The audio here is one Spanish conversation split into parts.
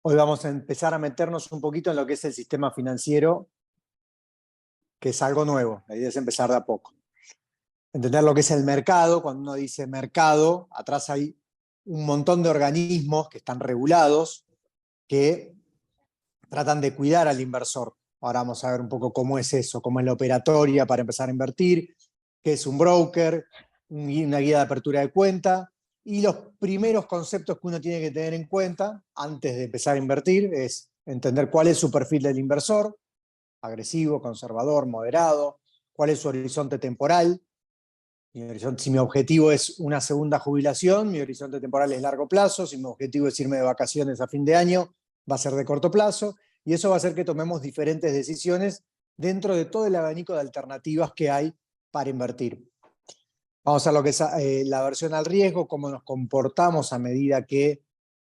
Hoy vamos a empezar a meternos un poquito en lo que es el sistema financiero, que es algo nuevo. La idea es empezar de a poco. Entender lo que es el mercado. Cuando uno dice mercado, atrás hay un montón de organismos que están regulados, que tratan de cuidar al inversor. Ahora vamos a ver un poco cómo es eso, cómo es la operatoria para empezar a invertir, qué es un broker, una guía de apertura de cuenta. Y los primeros conceptos que uno tiene que tener en cuenta antes de empezar a invertir es entender cuál es su perfil del inversor, agresivo, conservador, moderado, cuál es su horizonte temporal. Si mi objetivo es una segunda jubilación, mi horizonte temporal es largo plazo. Si mi objetivo es irme de vacaciones a fin de año, va a ser de corto plazo. Y eso va a hacer que tomemos diferentes decisiones dentro de todo el abanico de alternativas que hay para invertir. Vamos a ver lo que es la aversión al riesgo, cómo nos comportamos a medida que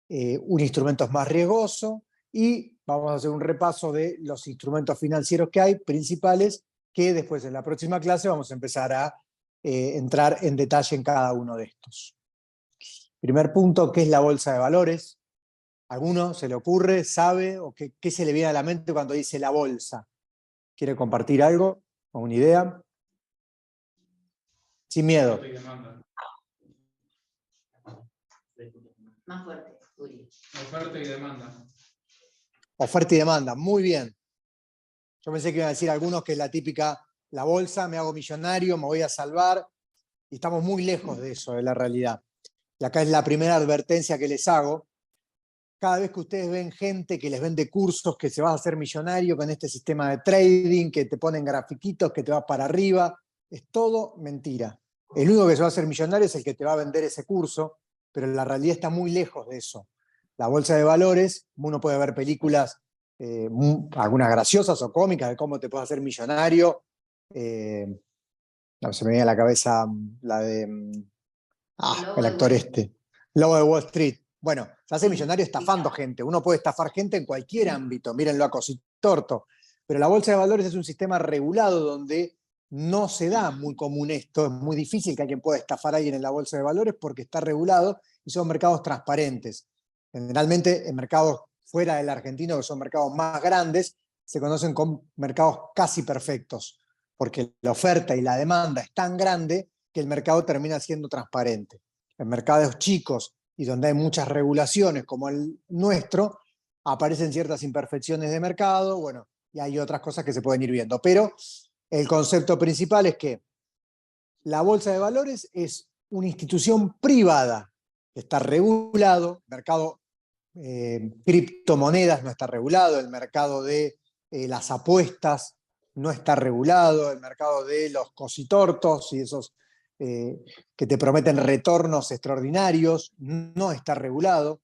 un instrumento es más riesgoso, y vamos a hacer un repaso de los instrumentos financieros que hay, principales, que después en la próxima clase vamos a empezar a entrar en detalle en cada uno de estos. Primer punto, ¿qué es la bolsa de valores? ¿Alguno se le ocurre, sabe, o qué se le viene a la mente cuando dice la bolsa? ¿Quiere compartir algo o una idea? Sin miedo. Más fuerte, Uri. Oferta y demanda. Oferta y demanda, muy bien. Yo pensé que iban a decir algunos que es la típica, la bolsa, me hago millonario, me voy a salvar, y estamos muy lejos de eso, de la realidad. Y acá es la primera advertencia que les hago. Cada vez que ustedes ven gente que les vende cursos, que se va a hacer millonario con este sistema de trading, que te ponen grafiquitos, que te vas para arriba, es todo mentira. El único que se va a hacer millonario es el que te va a vender ese curso, pero la realidad está muy lejos de eso. La bolsa de valores, uno puede ver películas, algunas graciosas o cómicas, de cómo te puedes hacer millonario. No, se me viene a la cabeza la de el actor Lobo de Wall Street. Bueno, se hace millonario estafando gente. Uno puede estafar gente en cualquier ámbito. Mírenlo a Cositorto. Pero la bolsa de valores es un sistema regulado donde no se da muy común esto. Es muy difícil que alguien pueda estafar a alguien en la bolsa de valores porque está regulado y son mercados transparentes. Generalmente en mercados fuera del argentino, que son mercados más grandes, se conocen como mercados casi perfectos, porque la oferta y la demanda es tan grande que el mercado termina siendo transparente. En mercados chicos y donde hay muchas regulaciones como el nuestro, aparecen ciertas imperfecciones de mercado, bueno, y hay otras cosas que se pueden ir viendo. Pero el concepto principal es que la bolsa de valores es una institución privada, está regulado, el mercado criptomonedas no está regulado, el mercado de las apuestas no está regulado, el mercado de los cositortos y esos que te prometen retornos extraordinarios no está regulado.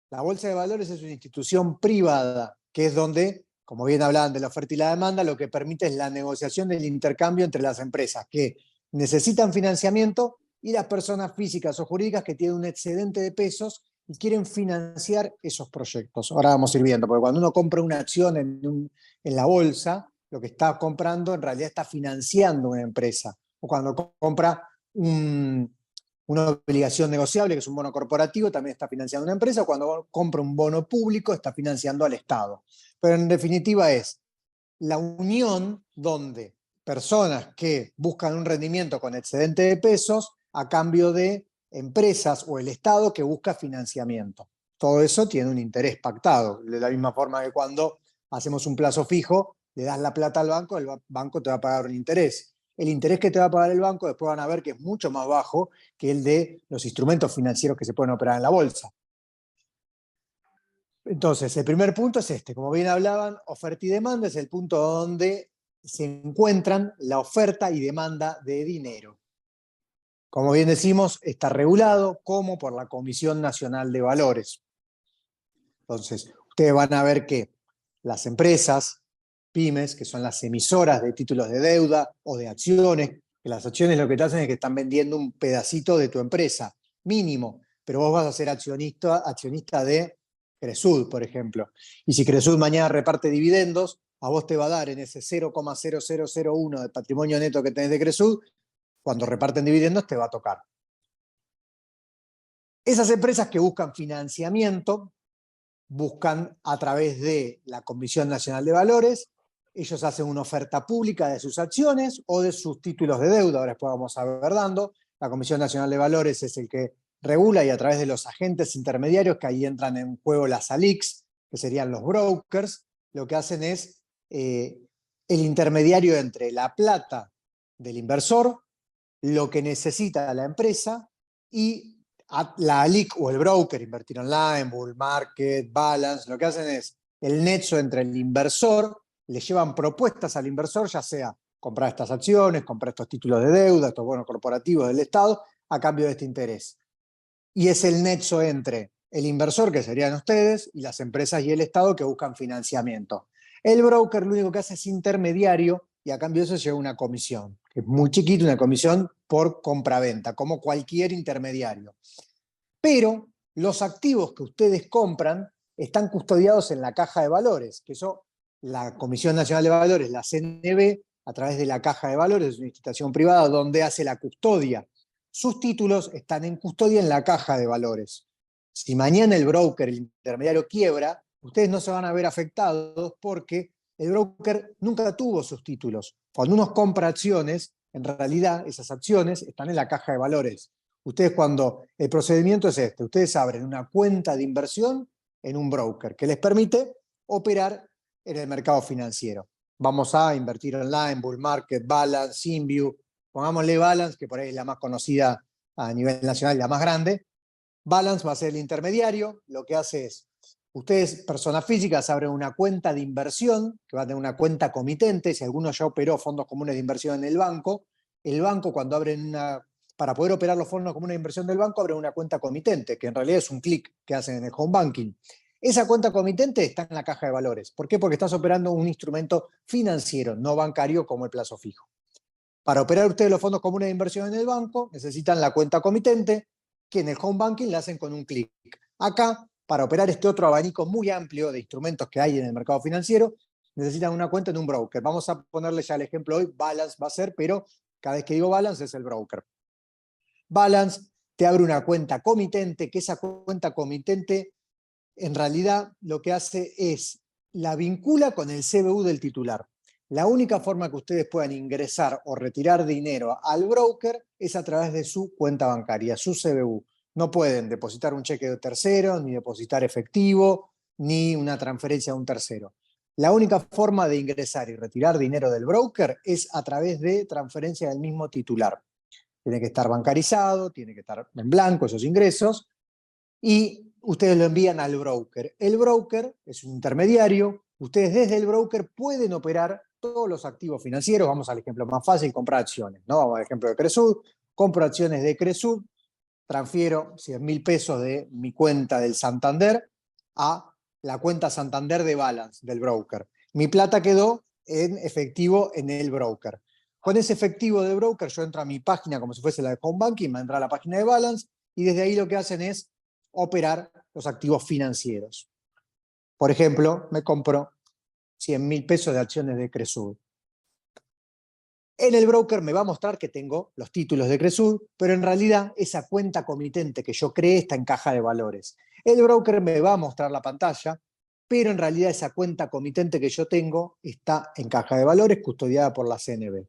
La bolsa de valores es una institución privada, que es donde, como bien hablaban de la oferta y la demanda, lo que permite es la negociación del intercambio entre las empresas que necesitan financiamiento y las personas físicas o jurídicas que tienen un excedente de pesos y quieren financiar esos proyectos. Ahora vamos a ir viendo, porque cuando uno compra una acción en la bolsa, lo que está comprando en realidad está financiando una empresa. O cuando compra una obligación negociable, que es un bono corporativo, también está financiando una empresa. O cuando compra un bono público, está financiando al Estado. Pero en definitiva es la unión donde personas que buscan un rendimiento con excedente de pesos a cambio de empresas o el Estado que busca financiamiento. Todo eso tiene un interés pactado, de la misma forma que cuando hacemos un plazo fijo, le das la plata al banco, el banco te va a pagar un interés. El interés que te va a pagar el banco después van a ver que es mucho más bajo que el de los instrumentos financieros que se pueden operar en la bolsa. Entonces, el primer punto es este. Como bien hablaban, oferta y demanda es el punto donde se encuentran la oferta y demanda de dinero. Como bien decimos, está regulado como por la Comisión Nacional de Valores. Entonces, ustedes van a ver que las empresas, pymes, que son las emisoras de títulos de deuda o de acciones, que las acciones lo que te hacen es que están vendiendo un pedacito de tu empresa, mínimo, pero vos vas a ser accionista de Cresud, por ejemplo. Y si Cresud mañana reparte dividendos, a vos te va a dar en ese 0,0001 de patrimonio neto que tenés de Cresud, cuando reparten dividendos te va a tocar. Esas empresas que buscan financiamiento buscan a través de la Comisión Nacional de Valores, ellos hacen una oferta pública de sus acciones o de sus títulos de deuda, ahora después vamos a ver dando. La Comisión Nacional de Valores es el que regula y a través de los agentes intermediarios, que ahí entran en juego las ALICs, que serían los brokers, lo que hacen es el intermediario entre la plata del inversor, lo que necesita la empresa y la ALIC o el broker, Invertir Online, Bull Market, Balance, lo que hacen es el nexo entre el inversor, le llevan propuestas al inversor, ya sea comprar estas acciones, comprar estos títulos de deuda, estos bonos corporativos del Estado, a cambio de este interés. Y es el nexo entre el inversor, que serían ustedes, y las empresas y el Estado que buscan financiamiento. El broker lo único que hace es intermediario y a cambio de eso lleva una comisión, que es muy chiquita, una comisión por compraventa, como cualquier intermediario. Pero los activos que ustedes compran están custodiados en la caja de valores, que eso la Comisión Nacional de Valores, la CNV, a través de la caja de valores, es una institución privada donde hace la custodia. Sus títulos están en custodia en la caja de valores. Si mañana el broker, el intermediario, quiebra, ustedes no se van a ver afectados porque el broker nunca tuvo sus títulos. Cuando uno compra acciones, en realidad esas acciones están en la caja de valores. Ustedes el procedimiento es este, ustedes abren una cuenta de inversión en un broker que les permite operar en el mercado financiero. Vamos a Invertir Online, Bull Market, Balance, InView, pongámosle Balance, que por ahí es la más conocida a nivel nacional y la más grande. Balance va a ser el intermediario, lo que hace es, ustedes, personas físicas, abren una cuenta de inversión, que va a tener una cuenta comitente, si alguno ya operó fondos comunes de inversión en el banco cuando abren para poder operar los fondos comunes de inversión del banco, abren una cuenta comitente, que en realidad es un clic que hacen en el home banking. Esa cuenta comitente está en la caja de valores. ¿Por qué? Porque estás operando un instrumento financiero, no bancario como el plazo fijo. Para operar ustedes los fondos comunes de inversión en el banco, necesitan la cuenta comitente, que en el home banking la hacen con un clic. Acá, para operar este otro abanico muy amplio de instrumentos que hay en el mercado financiero, necesitan una cuenta en un broker. Vamos a ponerle ya el ejemplo hoy, Balance va a ser, pero cada vez que digo Balance es el broker. Balance te abre una cuenta comitente, que esa cuenta comitente en realidad lo que hace es la vincula con el CBU del titular. La única forma que ustedes puedan ingresar o retirar dinero al broker es a través de su cuenta bancaria, su CBU. No pueden depositar un cheque de tercero, ni depositar efectivo, ni una transferencia a un tercero. La única forma de ingresar y retirar dinero del broker es a través de transferencia del mismo titular. Tiene que estar bancarizado, tiene que estar en blanco esos ingresos, y ustedes lo envían al broker. El broker es un intermediario, ustedes desde el broker pueden operar todos los activos financieros. Vamos al ejemplo más fácil, comprar acciones, ¿no? Vamos al ejemplo de Cresud, compro acciones de Cresud, transfiero 100.000 pesos de mi cuenta del Santander a la cuenta Santander de Balance del broker. Mi plata quedó en efectivo en el broker. Con ese efectivo de broker yo entro a mi página como si fuese la de Home Banking, me entra a la página de Balance y desde ahí lo que hacen es operar los activos financieros. Por ejemplo, me compro 100.000 pesos de acciones de Cresud. En el broker me va a mostrar que tengo los títulos de Cresud, pero en realidad esa cuenta comitente que yo creé está en caja de valores. El broker me va a mostrar la pantalla, pero en realidad esa cuenta comitente que yo tengo está en caja de valores custodiada por la CNV.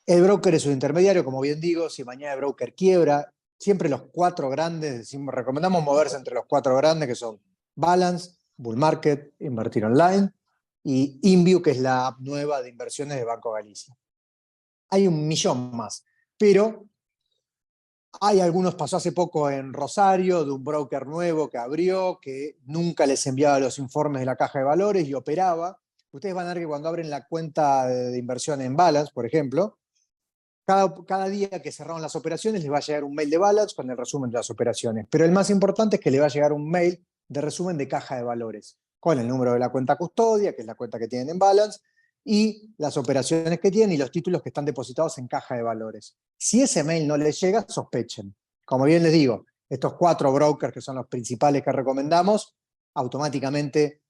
El broker es un intermediario, como bien digo, si mañana el broker quiebra, siempre los cuatro grandes, recomendamos moverse entre los cuatro grandes que son Balance, Bull Market, Invertir Online y InView, que es la app nueva de inversiones de Banco Galicia. Hay un millón más, pero hay algunos, pasó hace poco en Rosario, de un broker nuevo que abrió, que nunca les enviaba los informes de la caja de valores y operaba. Ustedes van a ver que cuando abren la cuenta de inversión en Balance, por ejemplo, cada día que cerraron las operaciones les va a llegar un mail de Balance con el resumen de las operaciones. Pero el más importante es que le va a llegar un mail de resumen de caja de valores, con el número de la cuenta custodia, que es la cuenta que tienen en Balance, y las operaciones que tienen y los títulos que están depositados en caja de valores. Si ese mail no les llega, sospechen. Como bien les digo, estos cuatro brokers que son los principales que recomendamos, automáticamente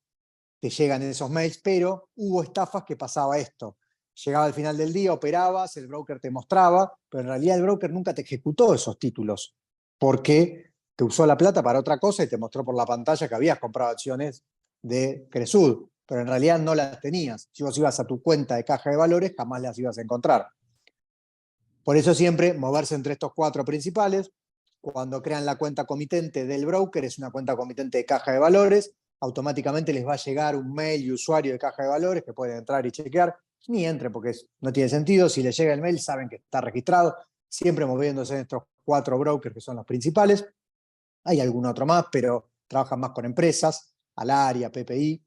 te llegan esos mails, pero hubo estafas que pasaba esto. Llegaba al final del día, operabas, el broker te mostraba, pero en realidad el broker nunca te ejecutó esos títulos, porque te usó la plata para otra cosa y te mostró por la pantalla que habías comprado acciones de Cresud, pero en realidad no las tenías. Si vos ibas a tu cuenta de caja de valores, jamás las ibas a encontrar. Por eso siempre moverse entre estos 4 principales. Cuando crean la cuenta comitente del broker, es una cuenta comitente de caja de valores, automáticamente les va a llegar un mail y usuario de caja de valores que pueden entrar y chequear. Ni entren porque no tiene sentido. Si les llega el mail, saben que está registrado. Siempre moviéndose en estos 4 brokers que son los principales. Hay algún otro más, pero trabajan más con empresas, Alaria, PPI.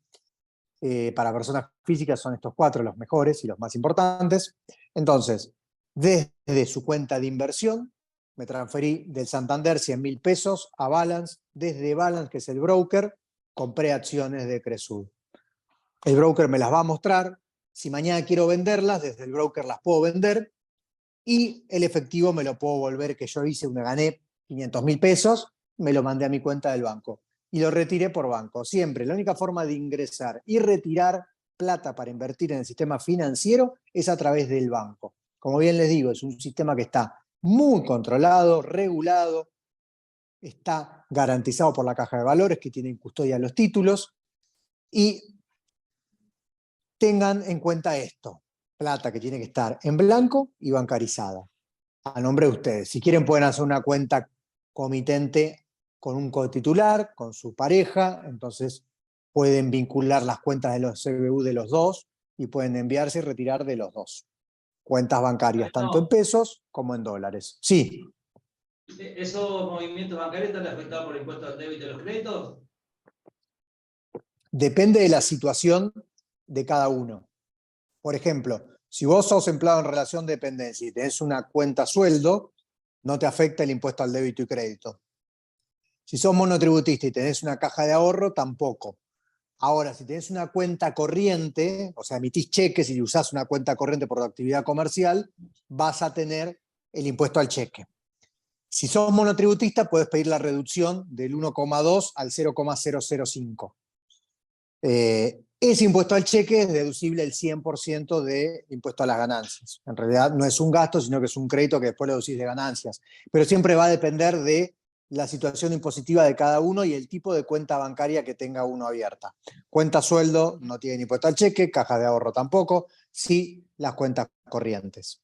Para personas físicas son estos 4 los mejores y los más importantes. Entonces, desde su cuenta de inversión, me transferí del Santander 100.000 pesos a Balance. Desde Balance, que es el broker, compré acciones de Cresud. El broker me las va a mostrar. Si mañana quiero venderlas, desde el broker las puedo vender. Y el efectivo me lo puedo volver, que yo hice, me gané 500.000 pesos, me lo mandé a mi cuenta del banco. Y lo retiré por banco. Siempre, la única forma de ingresar y retirar plata para invertir en el sistema financiero es a través del banco. Como bien les digo, es un sistema que está muy controlado, regulado, está garantizado por la Caja de Valores, que tiene en custodia los títulos, y tengan en cuenta esto, plata que tiene que estar en blanco y bancarizada, a nombre de ustedes. Si quieren pueden hacer una cuenta comitente con un cotitular, con su pareja, entonces pueden vincular las cuentas de los CBU de los dos y pueden enviarse y retirar de los dos. Cuentas bancarias, tanto en pesos como en dólares. Sí. ¿Esos movimientos bancarios están afectados por el impuesto al débito y los créditos? Depende de la situación de cada uno. Por ejemplo, si vos sos empleado en relación de dependencia y tenés una cuenta sueldo, no te afecta el impuesto al débito y crédito. Si sos monotributista y tenés una caja de ahorro, tampoco. Ahora, si tenés una cuenta corriente, o sea, emitís cheques y usás una cuenta corriente por tu actividad comercial, vas a tener el impuesto al cheque. Si sos monotributista, puedes pedir la reducción del 1,2 al 0,005. Ese impuesto al cheque es deducible el 100% de impuesto a las ganancias. En realidad no es un gasto, sino que es un crédito que después lo deducís de ganancias. Pero siempre va a depender de la situación impositiva de cada uno y el tipo de cuenta bancaria que tenga uno abierta. Cuenta sueldo no tiene impuesto al cheque, caja de ahorro tampoco, sí las cuentas corrientes.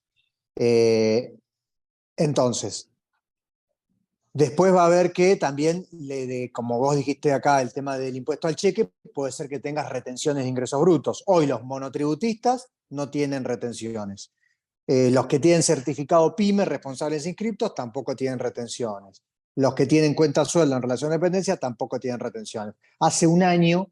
Entonces, después va a haber que también, como vos dijiste acá, el tema del impuesto al cheque, puede ser que tengas retenciones de ingresos brutos. Hoy los monotributistas no tienen retenciones. Los que tienen certificado PYME, responsables inscriptos, tampoco tienen retenciones. Los que tienen cuenta sueldo en relación a dependencia tampoco tienen retenciones. Hace un año,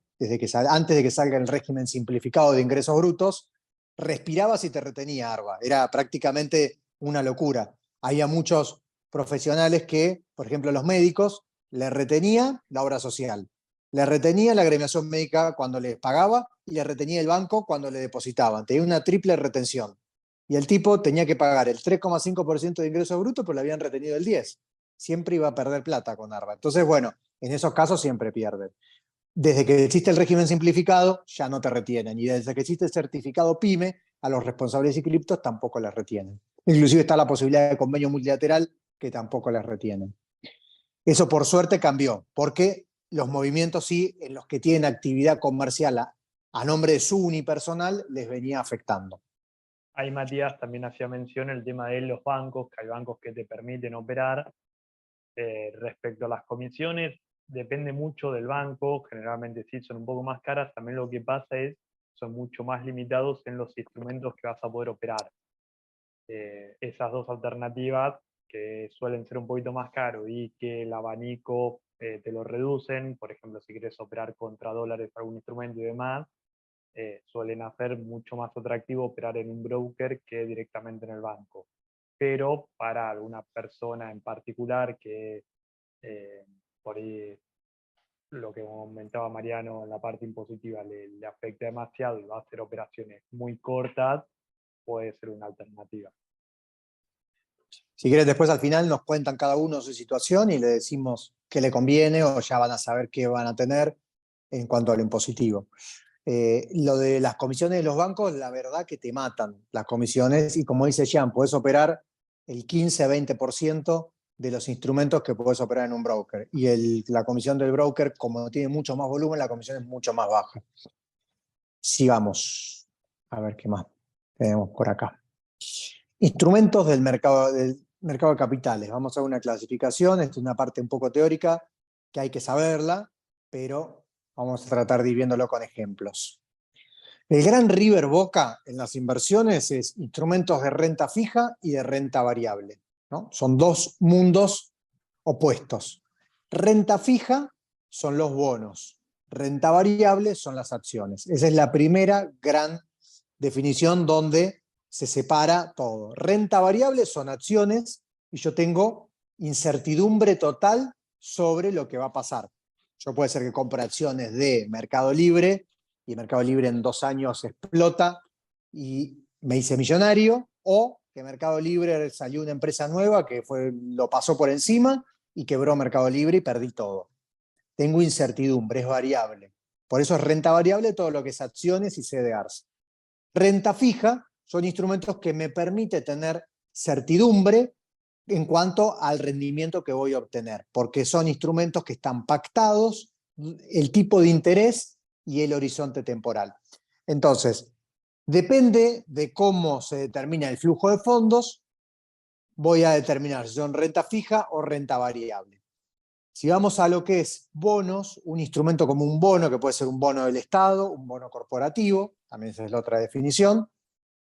antes de que salga el régimen simplificado de ingresos brutos, respirabas y te retenía, Arba. Era prácticamente una locura. Había muchos profesionales que, por ejemplo, los médicos, les retenía la obra social, les retenía la agremiación médica cuando les pagaba y les retenía el banco cuando le depositaban. Tenía una triple retención. Y el tipo tenía que pagar el 3,5% de ingreso bruto, pero le habían retenido el 10%. Siempre iba a perder plata con Arba. Entonces, bueno, en esos casos siempre pierden. Desde que existe el régimen simplificado, ya no te retienen. Y desde que existe el certificado PYME, a los responsables y criptos tampoco les retienen. Inclusive está la posibilidad de convenio multilateral que tampoco les retienen. Eso por suerte cambió, porque los movimientos sí, en los que tienen actividad comercial a nombre de su unipersonal, les venía afectando. Ahí Matías también hacía mención el tema de los bancos, que hay bancos que te permiten operar. Respecto a las comisiones, depende mucho del banco, generalmente sí son un poco más caras, también lo que pasa es son mucho más limitados en los instrumentos que vas a poder operar. Esas dos alternativas que suelen ser un poquito más caros y que el abanico te lo reducen, por ejemplo, si quieres operar contra dólares algún instrumento y demás, suelen hacer mucho más atractivo operar en un broker que directamente en el banco. Pero para alguna persona en particular que por ahí lo que comentaba Mariano en la parte impositiva le afecta demasiado y va a hacer operaciones muy cortas, puede ser una alternativa. Si quieres, después al final nos cuentan cada uno su situación y le decimos qué le conviene o ya van a saber qué van a tener en cuanto a lo impositivo. Lo de las comisiones de los bancos, la verdad que te matan las comisiones y como dice Jean, podés operar el 15-20% de los instrumentos que puedes operar en un broker. Y la comisión del broker, como tiene mucho más volumen, la comisión es mucho más baja. Sigamos. A ver qué más tenemos por acá. Instrumentos del mercado de capitales. Vamos a ver una clasificación. Esta es una parte un poco teórica que hay que saberla, pero vamos a tratar de ir viéndolo con ejemplos. El gran River Boca en las inversiones es instrumentos de renta fija y de renta variable, ¿no? Son dos mundos opuestos. Renta fija son los bonos, renta variable son las acciones. Esa es la primera gran definición donde se separa todo. Renta variable son acciones y yo tengo incertidumbre total sobre lo que va a pasar. Yo puede ser que compre acciones de Mercado Libre y Mercado Libre en 2 años explota y me hice millonario, o que Mercado Libre salió una empresa nueva que lo pasó por encima y quebró Mercado Libre y perdí todo. Tengo incertidumbre, es variable. Por eso es renta variable todo lo que es acciones y CDRs. Renta fija son instrumentos que me permiten tener certidumbre en cuanto al rendimiento que voy a obtener, porque son instrumentos que están pactados, el tipo de interés y el horizonte temporal. Entonces, depende de cómo se determina el flujo de fondos, voy a determinar si son renta fija o renta variable. Si vamos a lo que es bonos, un instrumento como un bono, que puede ser un bono del Estado, un bono corporativo, también esa es la otra definición.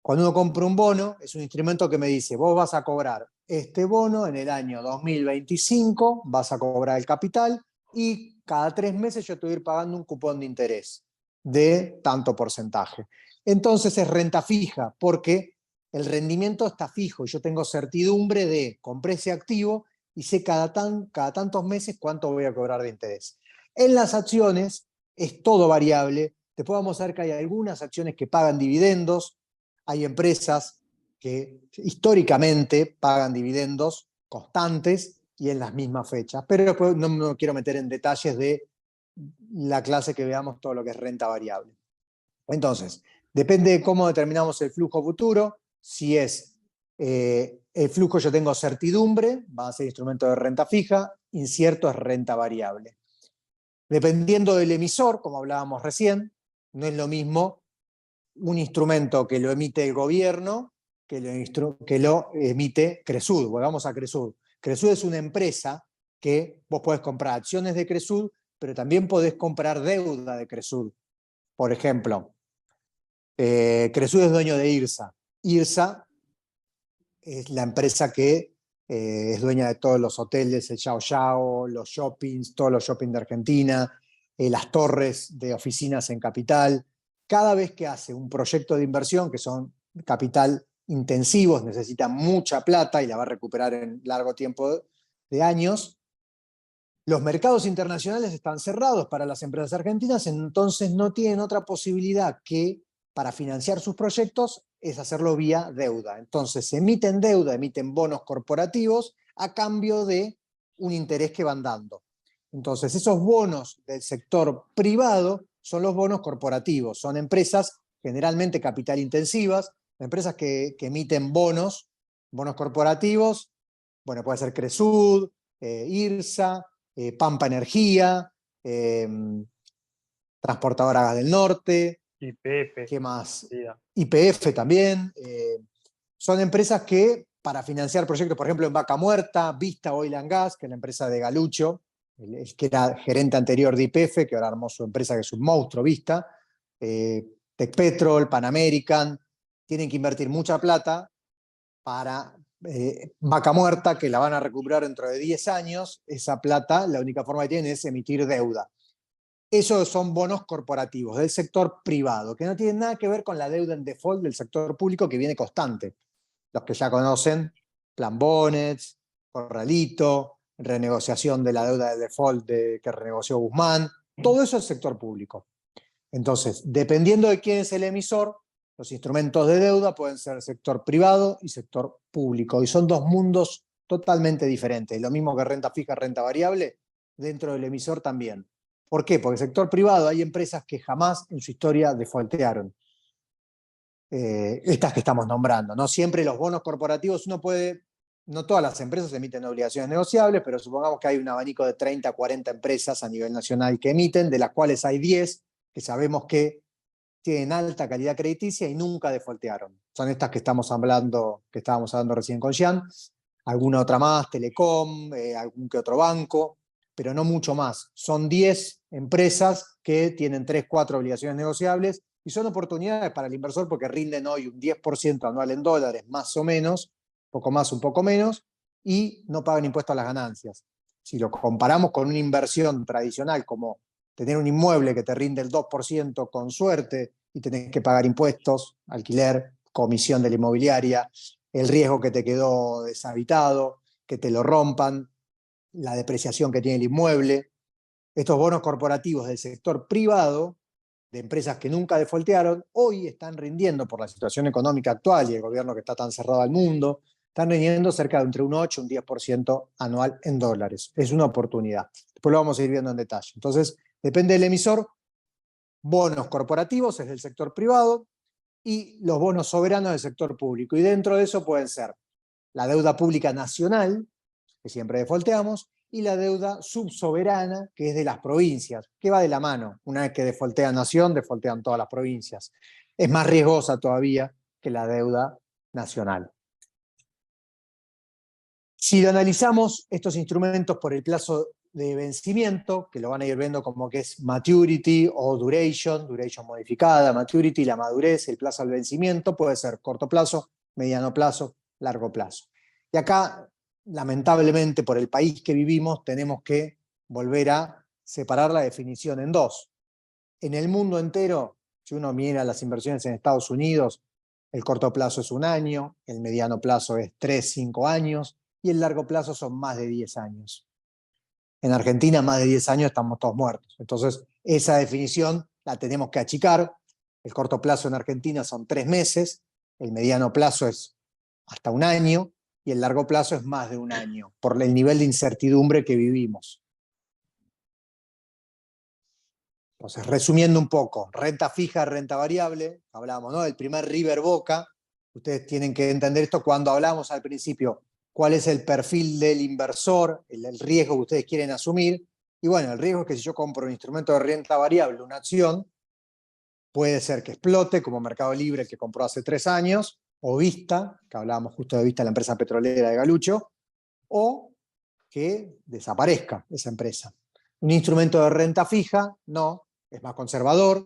Cuando uno compra un bono, es un instrumento que me dice, vos vas a cobrar este bono en el año 2025, vas a cobrar el capital y cada 3 meses yo te voy a ir pagando un cupón de interés de tanto porcentaje. Entonces es renta fija, porque el rendimiento está fijo y yo tengo certidumbre de compré ese activo y sé cada tantos meses cuánto voy a cobrar de interés. En las acciones es todo variable. Después vamos a ver que hay algunas acciones que pagan dividendos, hay empresas que históricamente pagan dividendos constantes y en las mismas fechas, pero después no me quiero meter en detalles de la clase que veamos todo lo que es renta variable. Entonces, depende de cómo determinamos el flujo futuro. Si es el flujo, yo tengo certidumbre, va a ser instrumento de renta fija, incierto es renta variable. Dependiendo del emisor, como hablábamos recién, no es lo mismo un instrumento que lo emite el gobierno que lo emite Cresud. Volvamos a Cresud. Cresud es una empresa que vos podés comprar acciones de Cresud, pero también podés comprar deuda de Cresud. Por ejemplo, Cresud es dueño de IRSA. IRSA es la empresa que es dueña de todos los hoteles, el Yao Yao, los shoppings, todos los shoppings de Argentina, las torres de oficinas en Capital. Cada vez que hace un proyecto de inversión, que son capital intensivos, necesita mucha plata y la va a recuperar en largo tiempo de años, los mercados internacionales están cerrados para las empresas argentinas, entonces no tienen otra posibilidad que, para financiar sus proyectos, es hacerlo vía deuda. Entonces emiten deuda, emiten bonos corporativos a cambio de un interés que van dando. Entonces esos bonos del sector privado son los bonos corporativos, son empresas generalmente capital intensivas, empresas que emiten bonos corporativos, bueno, puede ser Cresud, IRSA, Pampa Energía, Transportadora Gas del Norte, YPF. ¿qué más? Sí. YPF también. Son empresas que para financiar proyectos, por ejemplo en Vaca Muerta, Vista Oil and Gas, que es la empresa de Galucho, el que era gerente anterior de YPF, que ahora armó su empresa que es un monstruo, Vista, Tecpetrol, Pan American, tienen que invertir mucha plata para Vaca Muerta, que la van a recuperar dentro de 10 años. Esa plata, la única forma que tienen es emitir deuda. Esos son bonos corporativos del sector privado, que no tienen nada que ver con la deuda en default del sector público, que viene constante. Los que ya conocen, Plan Bonnets, Corralito, renegociación de la deuda de default que renegoció Guzmán, todo eso es sector público. Entonces, dependiendo de quién es el emisor, los instrumentos de deuda pueden ser sector privado y sector público, y son dos mundos totalmente diferentes. Lo mismo que renta fija, renta variable, dentro del emisor también. ¿Por qué? Porque el sector privado hay empresas que jamás en su historia defaultearon. Estas que estamos nombrando, ¿no? Siempre los bonos corporativos, uno puede no todas las empresas emiten obligaciones negociables, pero supongamos que hay un abanico de 30 a 40 empresas a nivel nacional que emiten, de las cuales hay 10 que sabemos que tienen alta calidad crediticia y nunca defaultearon. Son estas que estábamos hablando recién con Jean, alguna otra más, Telecom, algún que otro banco, pero no mucho más. Son 10 empresas que tienen 3, 4 obligaciones negociables y son oportunidades para el inversor porque rinden hoy un 10% anual en dólares, más o menos, poco más, un poco menos, y no pagan impuestos a las ganancias. Si lo comparamos con una inversión tradicional como tener un inmueble que te rinde el 2% con suerte y tenés que pagar impuestos, alquiler, comisión de la inmobiliaria, el riesgo que te quedó deshabitado, que te lo rompan, la depreciación que tiene el inmueble. Estos bonos corporativos del sector privado, de empresas que nunca defaultearon, hoy están rindiendo por la situación económica actual y el gobierno que está tan cerrado al mundo, están rindiendo cerca de entre un 8 y un 10% anual en dólares. Es una oportunidad. Después lo vamos a ir viendo en detalle. Entonces, depende del emisor, bonos corporativos es del sector privado y los bonos soberanos del sector público. Y dentro de eso pueden ser la deuda pública nacional, que siempre defaulteamos, y la deuda subsoberana, que es de las provincias, que va de la mano. Una vez que defaultea nación, defaultean todas las provincias. Es más riesgosa todavía que la deuda nacional. Si lo analizamos estos instrumentos por el plazo de vencimiento, que lo van a ir viendo como que es maturity o duration modificada, maturity, la madurez, el plazo del vencimiento, puede ser corto plazo, mediano plazo, largo plazo. Y acá, lamentablemente, por el país que vivimos, tenemos que volver a separar la definición en dos. En el mundo entero, si uno mira las inversiones en Estados Unidos, el corto plazo es 1 año, el mediano plazo es 3, 5 años, y el largo plazo son más de 10 años. En Argentina, más de 10 años estamos todos muertos. Entonces, esa definición la tenemos que achicar. El corto plazo en Argentina son 3 meses, el mediano plazo es hasta 1 año, y el largo plazo es más de 1 año, por el nivel de incertidumbre que vivimos. Entonces, resumiendo un poco, renta fija, renta variable, hablábamos, ¿no? El primer River Boca, ustedes tienen que entender esto cuando hablamos al principio, cuál es el perfil del inversor, el riesgo que ustedes quieren asumir, y bueno, el riesgo es que si yo compro un instrumento de renta variable, una acción, puede ser que explote, como Mercado Libre que compró hace 3 años, o Vista, que hablábamos justo de Vista, la empresa petrolera de Galucho, o que desaparezca esa empresa. Un instrumento de renta fija, no, es más conservador,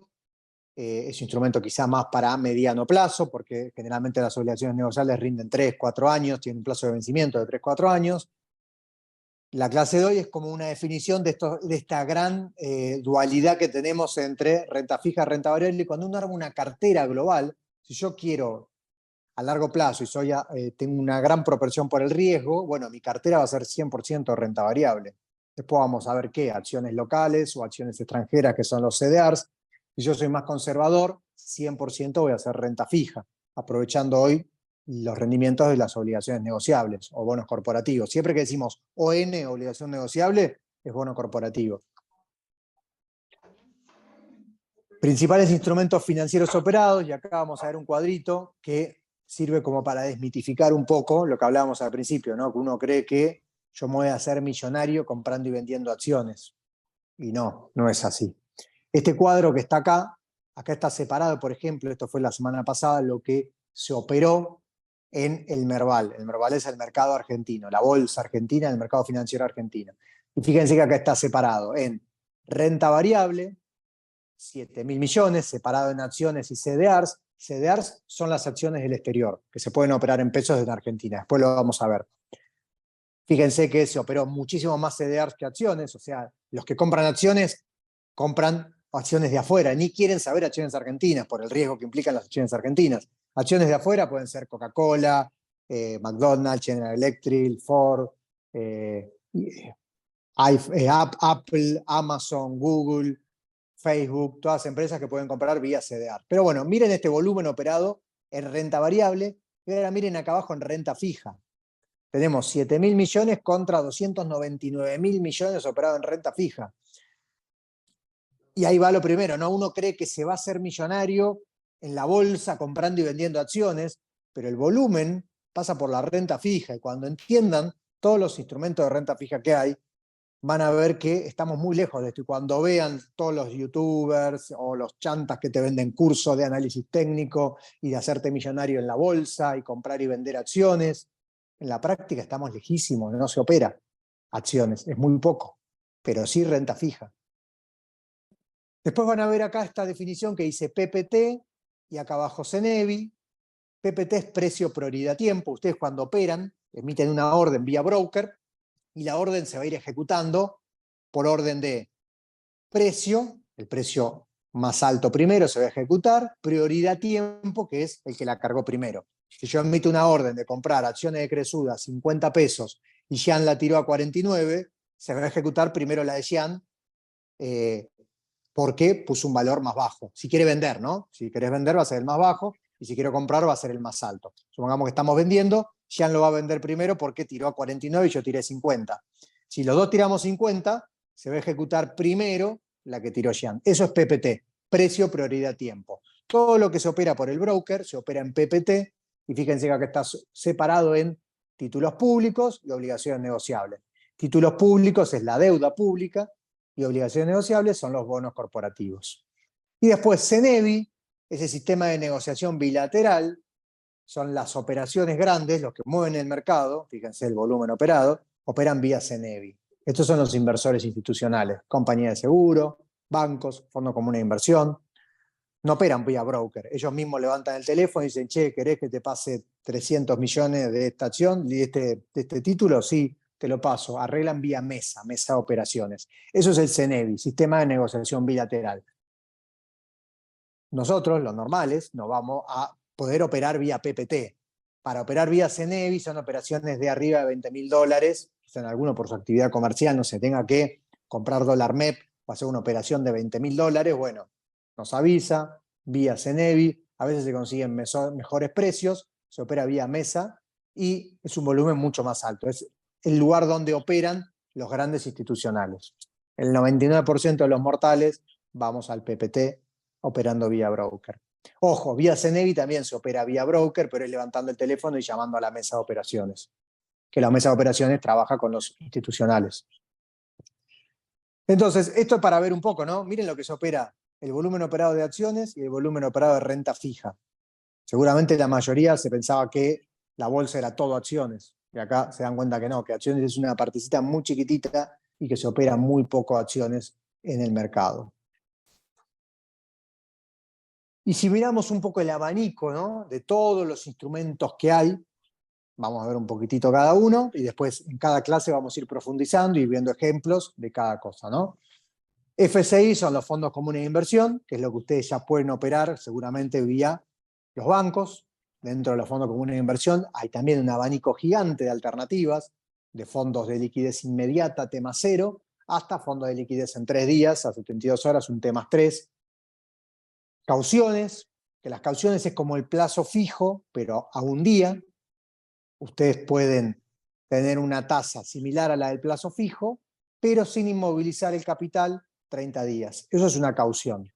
es un instrumento quizá más para mediano plazo, porque generalmente las obligaciones negociables rinden 3, 4 años, tienen un plazo de vencimiento de 3, 4 años. La clase de hoy es como una definición de esta gran dualidad que tenemos entre renta fija y renta variable, y cuando uno arma una cartera global, si yo quiero a largo plazo y tengo una gran propensión por el riesgo, bueno, mi cartera va a ser 100% renta variable. Después vamos a ver qué, acciones locales o acciones extranjeras, que son los CDRs. Si yo soy más conservador, 100% voy a hacer renta fija, aprovechando hoy los rendimientos de las obligaciones negociables o bonos corporativos. Siempre que decimos ON, obligación negociable, es bono corporativo. Principales instrumentos financieros operados, y acá vamos a ver un cuadrito que sirve como para desmitificar un poco lo que hablábamos al principio, ¿no? Que uno cree que yo me voy a hacer millonario comprando y vendiendo acciones. Y no, no es así. Este cuadro que está acá está separado, por ejemplo, esto fue la semana pasada, lo que se operó en el Merval. El Merval es el mercado argentino, la bolsa argentina, el mercado financiero argentino. Y fíjense que acá está separado en renta variable, 7.000 millones, separado en acciones y CDRs. CDRs son las acciones del exterior, que se pueden operar en pesos desde Argentina. Después lo vamos a ver. Fíjense que se operó muchísimo más CDRs que acciones, o sea, los que compran acciones, compran acciones de afuera, ni quieren saber acciones argentinas por el riesgo que implican las acciones argentinas. Acciones de afuera pueden ser Coca-Cola, McDonald's, General Electric, Ford, Apple, Amazon, Google, Facebook, todas empresas que pueden comprar vía CDR. Pero bueno, miren este volumen operado en renta variable y ahora miren acá abajo en renta fija. Tenemos 7.000 millones contra 299.000 millones operados en renta fija. Y ahí va lo primero, ¿no? Uno cree que se va a hacer millonario en la bolsa comprando y vendiendo acciones, pero el volumen pasa por la renta fija. Y cuando entiendan todos los instrumentos de renta fija que hay, van a ver que estamos muy lejos de esto. Y cuando vean todos los youtubers o los chantas que te venden cursos de análisis técnico y de hacerte millonario en la bolsa y comprar y vender acciones, en la práctica estamos lejísimos, no se opera acciones, es muy poco, pero sí renta fija. Después van a ver acá esta definición que dice PPT y acá abajo CENEVI. PPT es precio, prioridad, tiempo. Ustedes cuando operan emiten una orden vía broker y la orden se va a ir ejecutando por orden de precio, el precio más alto primero se va a ejecutar, prioridad tiempo, que es el que la cargó primero. Si yo emito una orden de comprar acciones de Cresuda a 50 pesos y Xian la tiró a 49, se va a ejecutar primero la de Xian porque puso un valor más bajo. Si quiere vender, ¿no? Si querés vender va a ser el más bajo y si quiero comprar va a ser el más alto. Supongamos que estamos vendiendo, Xian lo va a vender primero porque tiró a 49 y yo tiré 50. Si los dos tiramos 50, se va a ejecutar primero la que tiró Xian. Eso es PPT, precio, prioridad, tiempo. Todo lo que se opera por el broker se opera en PPT y fíjense que acá está separado en títulos públicos y obligaciones negociables. Títulos públicos es la deuda pública y obligaciones negociables son los bonos corporativos. Y después CENEVI, ese sistema de negociación bilateral, son las operaciones grandes, los que mueven el mercado, fíjense el volumen operado, operan vía CENEVI. Estos son los inversores institucionales, compañías de seguro, bancos, fondos comunes de inversión. No operan vía broker. Ellos mismos levantan el teléfono y dicen, che, ¿querés que te pase 300 millones de esta acción, de este título? Sí, te lo paso. Arreglan vía mesa de operaciones. Eso es el CENEVI, sistema de negociación bilateral. Nosotros, los normales, no vamos a poder operar vía PPT. Para operar vía CENEVI son operaciones de arriba de $20, quizá alguno por su actividad comercial no se tenga que comprar dólar MEP o hacer una operación de $20.000, bueno, nos avisa, vía CENEVI, a veces se consiguen mejores precios, se opera vía mesa y es un volumen mucho más alto. Es el lugar donde operan los grandes institucionales. El 99% de los mortales vamos al PPT operando vía broker. Ojo, vía CENEVI también se opera vía broker, pero es levantando el teléfono y llamando a la mesa de operaciones, que la mesa de operaciones trabaja con los institucionales. Entonces, esto es para ver un poco, ¿no? Miren lo que se opera, el volumen operado de acciones y el volumen operado de renta fija. Seguramente la mayoría se pensaba que la bolsa era todo acciones, y acá se dan cuenta que no, que acciones es una partecita muy chiquitita y que se opera muy poco acciones en el mercado. Y si miramos un poco el abanico, ¿no?, de todos los instrumentos que hay, vamos a ver un poquitito cada uno y después en cada clase vamos a ir profundizando y viendo ejemplos de cada cosa, ¿no? FCI son los fondos comunes de inversión, que es lo que ustedes ya pueden operar seguramente vía los bancos. Dentro de los fondos comunes de inversión hay también un abanico gigante de alternativas, de fondos de liquidez inmediata, tema 0, hasta fondos de liquidez en 3 días, a 72 horas, un tema 3. Cauciones, que las cauciones es como el plazo fijo, pero a un día. Ustedes pueden tener una tasa similar a la del plazo fijo, pero sin inmovilizar el capital 30 días. Eso es una caución.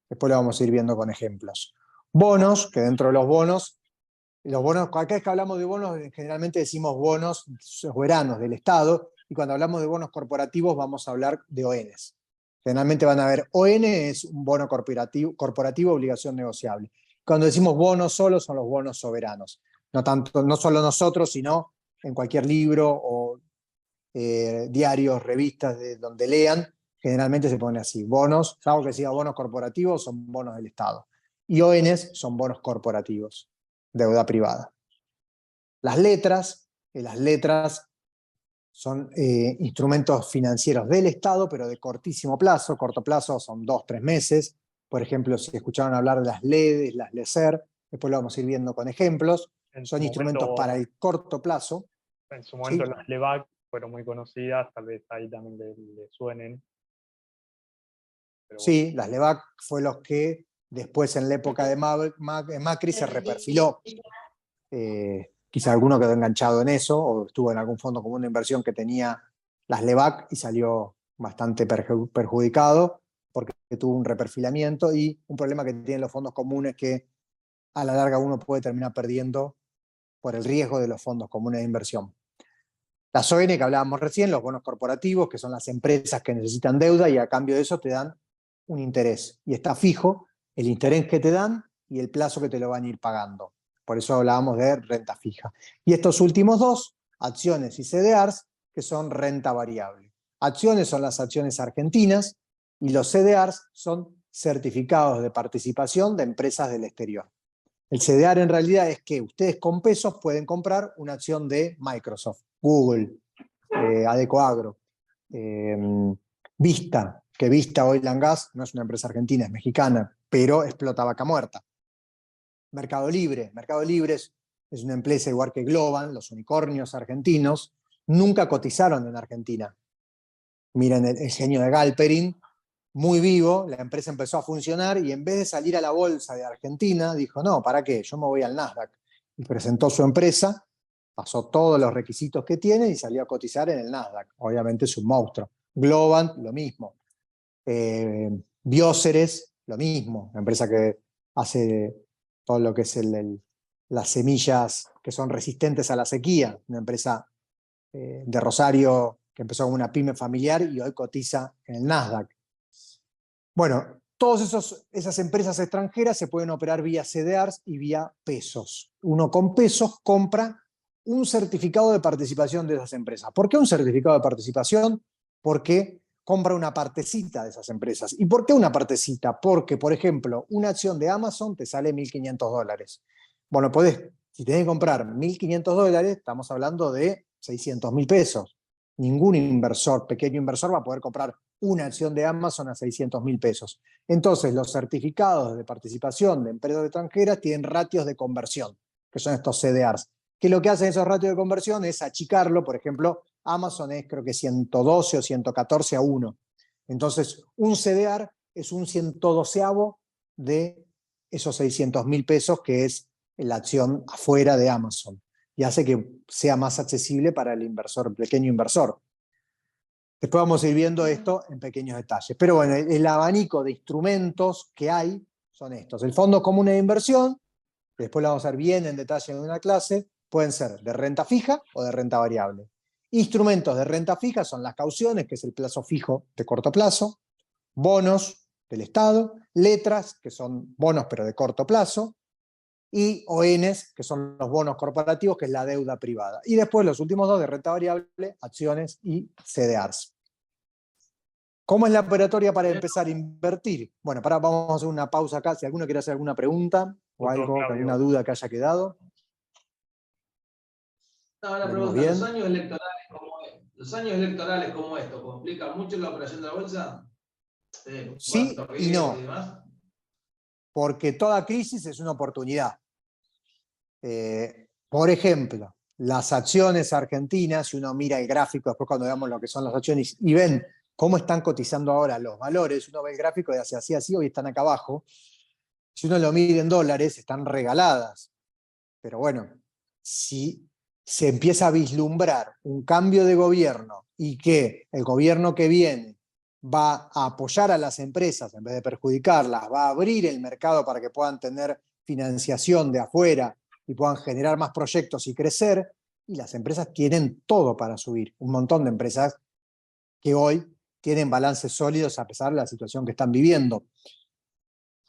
Después lo vamos a ir viendo con ejemplos. Bonos, que dentro de los bonos, cada vez que hablamos de bonos, generalmente decimos bonos soberanos del Estado, y cuando hablamos de bonos corporativos vamos a hablar de ONs. Generalmente van a ver, ON es un bono corporativo obligación negociable. Cuando decimos bonos solo, son los bonos soberanos. No solo nosotros, sino en cualquier libro o diarios, revistas de donde lean, generalmente se pone así. Bonos, salvo que siga bonos corporativos, son bonos del Estado. Y ONs son bonos corporativos, deuda privada. Las letras son instrumentos financieros del Estado, pero de cortísimo plazo. Corto plazo son 2-3 meses. Por ejemplo, si escucharon hablar de las LEDs, las LECER, después lo vamos a ir viendo con ejemplos. Son instrumentos para el corto plazo. En su momento ¿sí? las LEVAC fueron muy conocidas, tal vez ahí también le suenen. Pero Sí, las LEVAC fue los que después en la época de Macri se reperfiló. Quizá alguno quedó enganchado en eso o estuvo en algún fondo común de inversión que tenía las LEVAC y salió bastante perjudicado porque tuvo un reperfilamiento y un problema que tienen los fondos comunes que a la larga uno puede terminar perdiendo por el riesgo de los fondos comunes de inversión. Las ON que hablábamos recién, los bonos corporativos, que son las empresas que necesitan deuda y a cambio de eso te dan un interés. Y está fijo el interés que te dan y el plazo que te lo van a ir pagando. Por eso hablábamos de renta fija. Y estos últimos dos, acciones y CDRs, que son renta variable. Acciones son las acciones argentinas y los CDRs son certificados de participación de empresas del exterior. El CDR en realidad es que ustedes con pesos pueden comprar una acción de Microsoft, Google, Adecoagro, Vista, que Vista Oil and Gas no es una empresa argentina, es mexicana, pero explota vaca muerta. Mercado Libre es una empresa igual que Globan, los unicornios argentinos, nunca cotizaron en Argentina. Miren el genio de Galperin, muy vivo, la empresa empezó a funcionar y en vez de salir a la bolsa de Argentina, dijo, no, ¿para qué? Yo me voy al Nasdaq. Y presentó su empresa, pasó todos los requisitos que tiene y salió a cotizar en el Nasdaq. Obviamente es un monstruo. Globant, lo mismo. Bioceres, lo mismo. La empresa que hace todo lo que es las semillas que son resistentes a la sequía. Una empresa de Rosario que empezó como una pyme familiar y hoy cotiza en el Nasdaq. Bueno, todas esas empresas extranjeras se pueden operar vía CDRs y vía pesos. Uno con pesos compra un certificado de participación de esas empresas. ¿Por qué un certificado de participación? Porque compra una partecita de esas empresas. ¿Y por qué una partecita? Porque, por ejemplo, una acción de Amazon te sale $1.500. Bueno, si tenés que comprar $1.500, estamos hablando de 600.000 pesos. Ningún inversor, pequeño inversor, va a poder comprar una acción de Amazon a 600.000 pesos. Entonces, los certificados de participación de empresas extranjeras tienen ratios de conversión, que son estos CDRs. Que lo que hacen esos ratios de conversión es achicarlo. Por ejemplo, Amazon es creo que 112 o 114 a 1. Entonces, un CDR es un 112avo de esos 600.000 pesos que es la acción afuera de Amazon. Y hace que sea más accesible para el inversor, el pequeño inversor. Después vamos a ir viendo esto en pequeños detalles. Pero bueno, el abanico de instrumentos que hay son estos. El fondo común de inversión, que después lo vamos a ver bien en detalle en una clase, pueden ser de renta fija o de renta variable. Instrumentos de renta fija son las cauciones, que es el plazo fijo de corto plazo, bonos del Estado, letras, que son bonos pero de corto plazo, y ONs, que son los bonos corporativos, que es la deuda privada. Y después los últimos dos de renta variable, acciones y CDRs. ¿Cómo es la operatoria para empezar a invertir? Bueno, vamos a hacer una pausa acá, si alguno quiere hacer alguna pregunta o algo, alguna duda que haya quedado. No, la pregunta, ¿los años electorales como esto complican mucho la operación de la bolsa? Sí y no. Porque toda crisis es una oportunidad. Por ejemplo, las acciones argentinas, si uno mira el gráfico, después cuando veamos lo que son las acciones y ven cómo están cotizando ahora los valores, uno ve el gráfico y hace así, hoy están acá abajo. Si uno lo mide en dólares, están regaladas. Pero bueno, si se empieza a vislumbrar un cambio de gobierno y que el gobierno que viene va a apoyar a las empresas en vez de perjudicarlas, va a abrir el mercado para que puedan tener financiación de afuera y puedan generar más proyectos y crecer, y las empresas tienen todo para subir. Un montón de empresas que hoy tienen balances sólidos a pesar de la situación que están viviendo.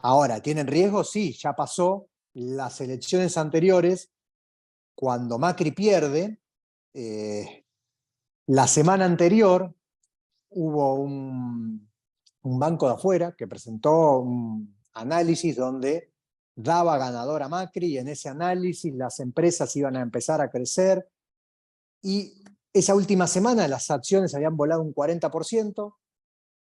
Ahora, ¿tienen riesgo? Sí, ya pasó las elecciones anteriores, cuando Macri pierde, la semana anterior hubo un banco de afuera que presentó un análisis donde daba ganador a Macri, y en ese análisis las empresas iban a empezar a crecer, y esa última semana las acciones habían volado un 40%,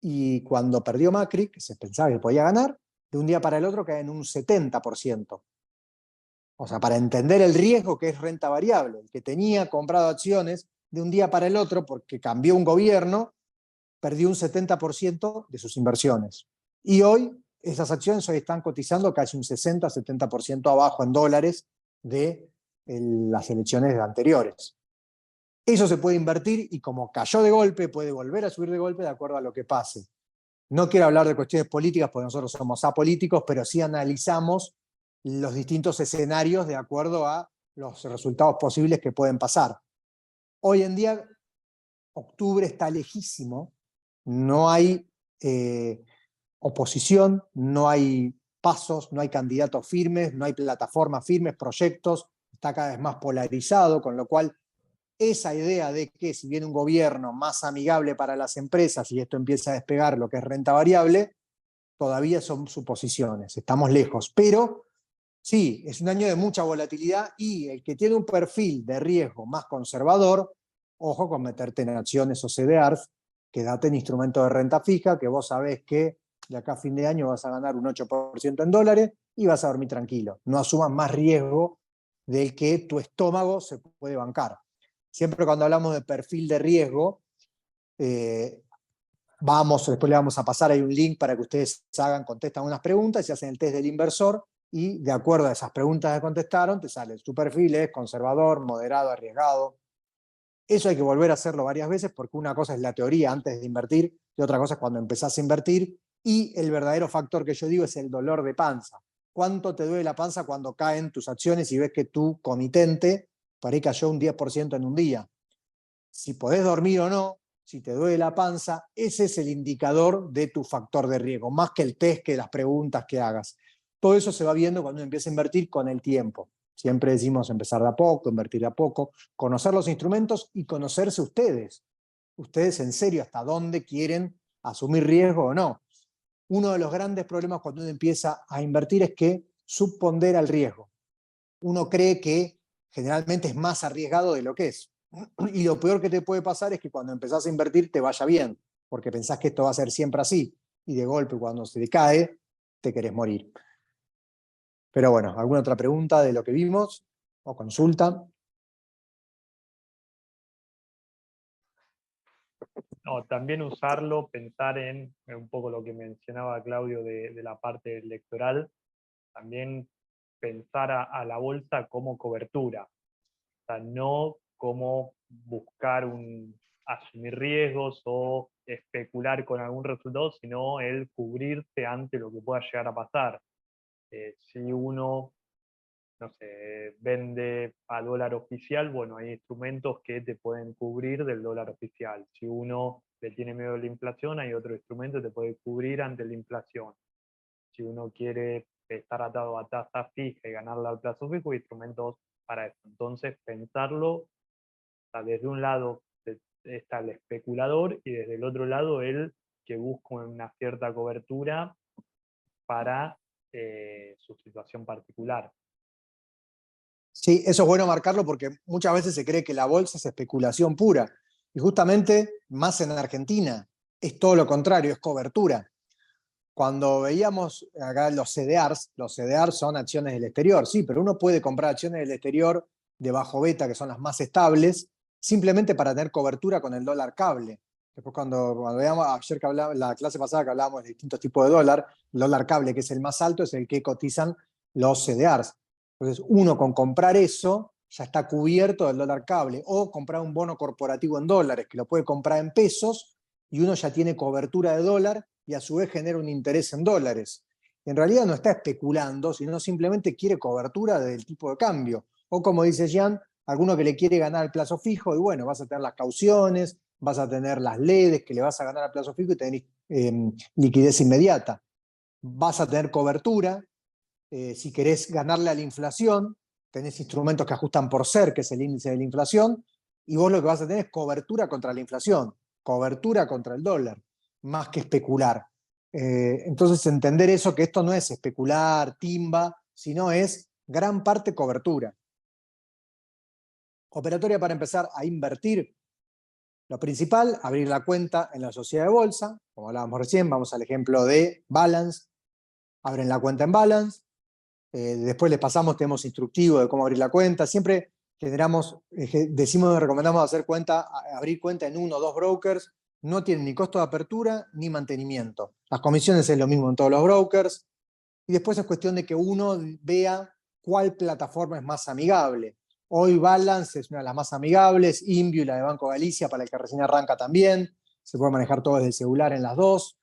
y cuando perdió Macri, que se pensaba que podía ganar, de un día para el otro caen un 70%. O sea, para entender el riesgo que es renta variable, el que tenía comprado acciones de un día para el otro porque cambió un gobierno, perdió un 70% de sus inversiones. Y hoy, esas acciones hoy están cotizando casi un 60-70% abajo en dólares de las elecciones anteriores. Eso se puede invertir y como cayó de golpe, puede volver a subir de golpe de acuerdo a lo que pase. No quiero hablar de cuestiones políticas porque nosotros somos apolíticos, pero sí analizamos los distintos escenarios de acuerdo a los resultados posibles que pueden pasar. Hoy en día, octubre está lejísimo, no hay oposición, no hay pasos, no hay candidatos firmes, no hay plataformas firmes, proyectos, está cada vez más polarizado, con lo cual esa idea de que si viene un gobierno más amigable para las empresas y esto empieza a despegar lo que es renta variable, todavía son suposiciones, estamos lejos, pero sí, es un año de mucha volatilidad y el que tiene un perfil de riesgo más conservador, ojo con meterte en acciones o CDRs, quédate en instrumentos de renta fija, que vos sabés que de acá a fin de año vas a ganar un 8% en dólares y vas a dormir tranquilo. No asumas más riesgo del que tu estómago se puede bancar. Siempre cuando hablamos de perfil de riesgo, después le vamos a pasar ahí un link para que ustedes contestan unas preguntas y hacen el test del inversor y de acuerdo a esas preguntas que contestaron te sale su perfil es conservador, moderado, arriesgado. Eso hay que volver a hacerlo varias veces porque una cosa es la teoría antes de invertir y otra cosa es cuando empezás a invertir y el verdadero factor que yo digo es el dolor de panza. ¿Cuánto te duele la panza cuando caen tus acciones y ves que tu comitente por ahí cayó un 10% en un día? Si podés dormir o no, si te duele la panza, ese es el indicador de tu factor de riesgo, más que el test, que las preguntas que hagas. Todo eso se va viendo cuando uno empieza a invertir con el tiempo. Siempre decimos empezar de a poco, invertir de a poco, conocer los instrumentos y conocerse ustedes. Ustedes en serio hasta dónde quieren asumir riesgo o no. Uno de los grandes problemas cuando uno empieza a invertir es que subpondera el riesgo. Uno cree que generalmente es más arriesgado de lo que es. Y lo peor que te puede pasar es que cuando empezás a invertir te vaya bien, porque pensás que esto va a ser siempre así, y de golpe cuando se te cae, te querés morir. Pero bueno, ¿alguna otra pregunta de lo que vimos? ¿O consulta? No, también usarlo, pensar en un poco lo que mencionaba Claudio de la parte electoral, también pensar a la bolsa como cobertura, o sea, no como buscar asumir riesgos o especular con algún resultado, sino el cubrirse ante lo que pueda llegar a pasar. Si uno, no sé, vende a dólar oficial, bueno, hay instrumentos que te pueden cubrir del dólar oficial. Si uno le tiene miedo a la inflación, hay otro instrumento que te puede cubrir ante la inflación. Si uno quiere estar atado a tasa fija y ganarla al plazo fijo, hay instrumentos para eso. Entonces, pensarlo, o sea, desde un lado está el especulador y desde el otro lado el que busca una cierta cobertura para su situación particular. Sí, eso es bueno marcarlo porque muchas veces se cree que la bolsa es especulación pura. Y justamente, más en Argentina, es todo lo contrario, es cobertura. Cuando veíamos acá los CDRs son acciones del exterior, sí, pero uno puede comprar acciones del exterior de bajo beta, que son las más estables, simplemente para tener cobertura con el dólar cable. Después cuando veamos, ayer que hablaba, la clase pasada que hablábamos de distintos tipos de dólar, el dólar cable, que es el más alto, es el que cotizan los CDRs. Entonces, uno con comprar eso ya está cubierto del dólar cable, o comprar un bono corporativo en dólares, que lo puede comprar en pesos, y uno ya tiene cobertura de dólar y a su vez genera un interés en dólares. En realidad no está especulando, sino simplemente quiere cobertura del tipo de cambio. O como dice Jean, alguno que le quiere ganar el plazo fijo, y bueno, vas a tener las cauciones, vas a tener las LEDs que le vas a ganar al plazo fijo y tener liquidez inmediata. Vas a tener cobertura. Si querés ganarle a la inflación, tenés instrumentos que ajustan por SER, que es el índice de la inflación, y vos lo que vas a tener es cobertura contra la inflación, cobertura contra el dólar, más que especular. Entonces entender eso, que esto no es especular, timba, sino es gran parte cobertura. Operatoria para empezar a invertir. Lo principal, abrir la cuenta en la sociedad de bolsa, como hablábamos recién, vamos al ejemplo de Balance, abren la cuenta en Balance, después les pasamos, tenemos instructivo de cómo abrir la cuenta, siempre generamos, decimos, recomendamos abrir cuenta en 1 o 2 brokers, no tienen ni costo de apertura ni mantenimiento. Las comisiones es lo mismo en todos los brokers, y después es cuestión de que uno vea cuál plataforma es más amigable. Hoy Balance es una de las más amigables, Inview y la de Banco Galicia, para el que recién arranca también, se puede manejar todo desde el celular en las dos.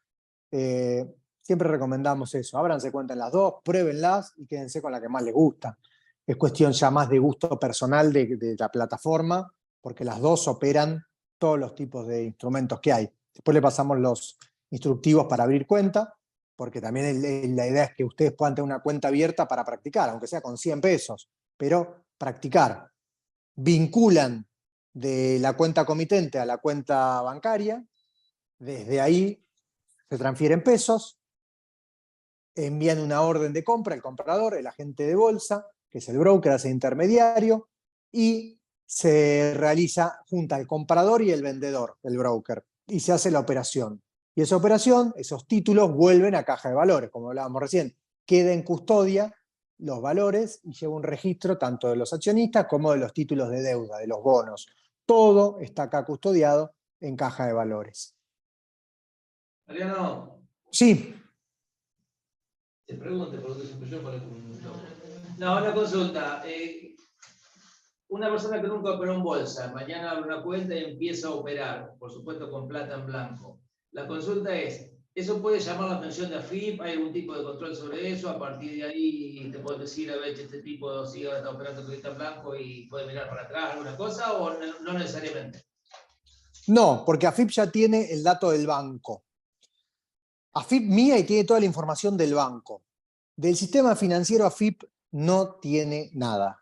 Siempre recomendamos eso, ábranse cuenta en las dos, pruébenlas y quédense con la que más les gusta. es cuestión ya más de gusto personal de la plataforma, porque las dos operan todos los tipos de instrumentos que hay. Después le pasamos los instructivos para abrir cuenta, porque también la idea es que ustedes puedan tener una cuenta abierta para practicar, aunque sea con 100 pesos, pero practicar. Vinculan de la cuenta comitente a la cuenta bancaria, desde ahí se transfieren pesos, envían una orden de compra, el comprador, el agente de bolsa, que es el broker, hace intermediario, y se realiza junto al comprador y el vendedor, el broker, y se hace la operación. Y esa operación, esos títulos vuelven a caja de valores, como hablábamos recién, queda en custodia los valores y lleva un registro tanto de los accionistas como de los títulos de deuda, de los bonos. Todo está acá custodiado en caja de valores. Mariano, Sí, te pregunto siempre yo para No, una consulta. Una persona que nunca operó en bolsa, mañana abre una cuenta y empieza a operar, por supuesto con plata en blanco. La consulta es, ¿eso puede llamar la atención de AFIP? ¿Hay algún tipo de control sobre eso? A partir de ahí te puedes decir, a ver, este tipo sigue está operando con plata en blanco y puede mirar para atrás alguna cosa o no necesariamente? no, porque AFIP ya tiene el dato del banco. AFIP mía y tiene toda la información del banco. Del sistema financiero AFIP no tiene nada.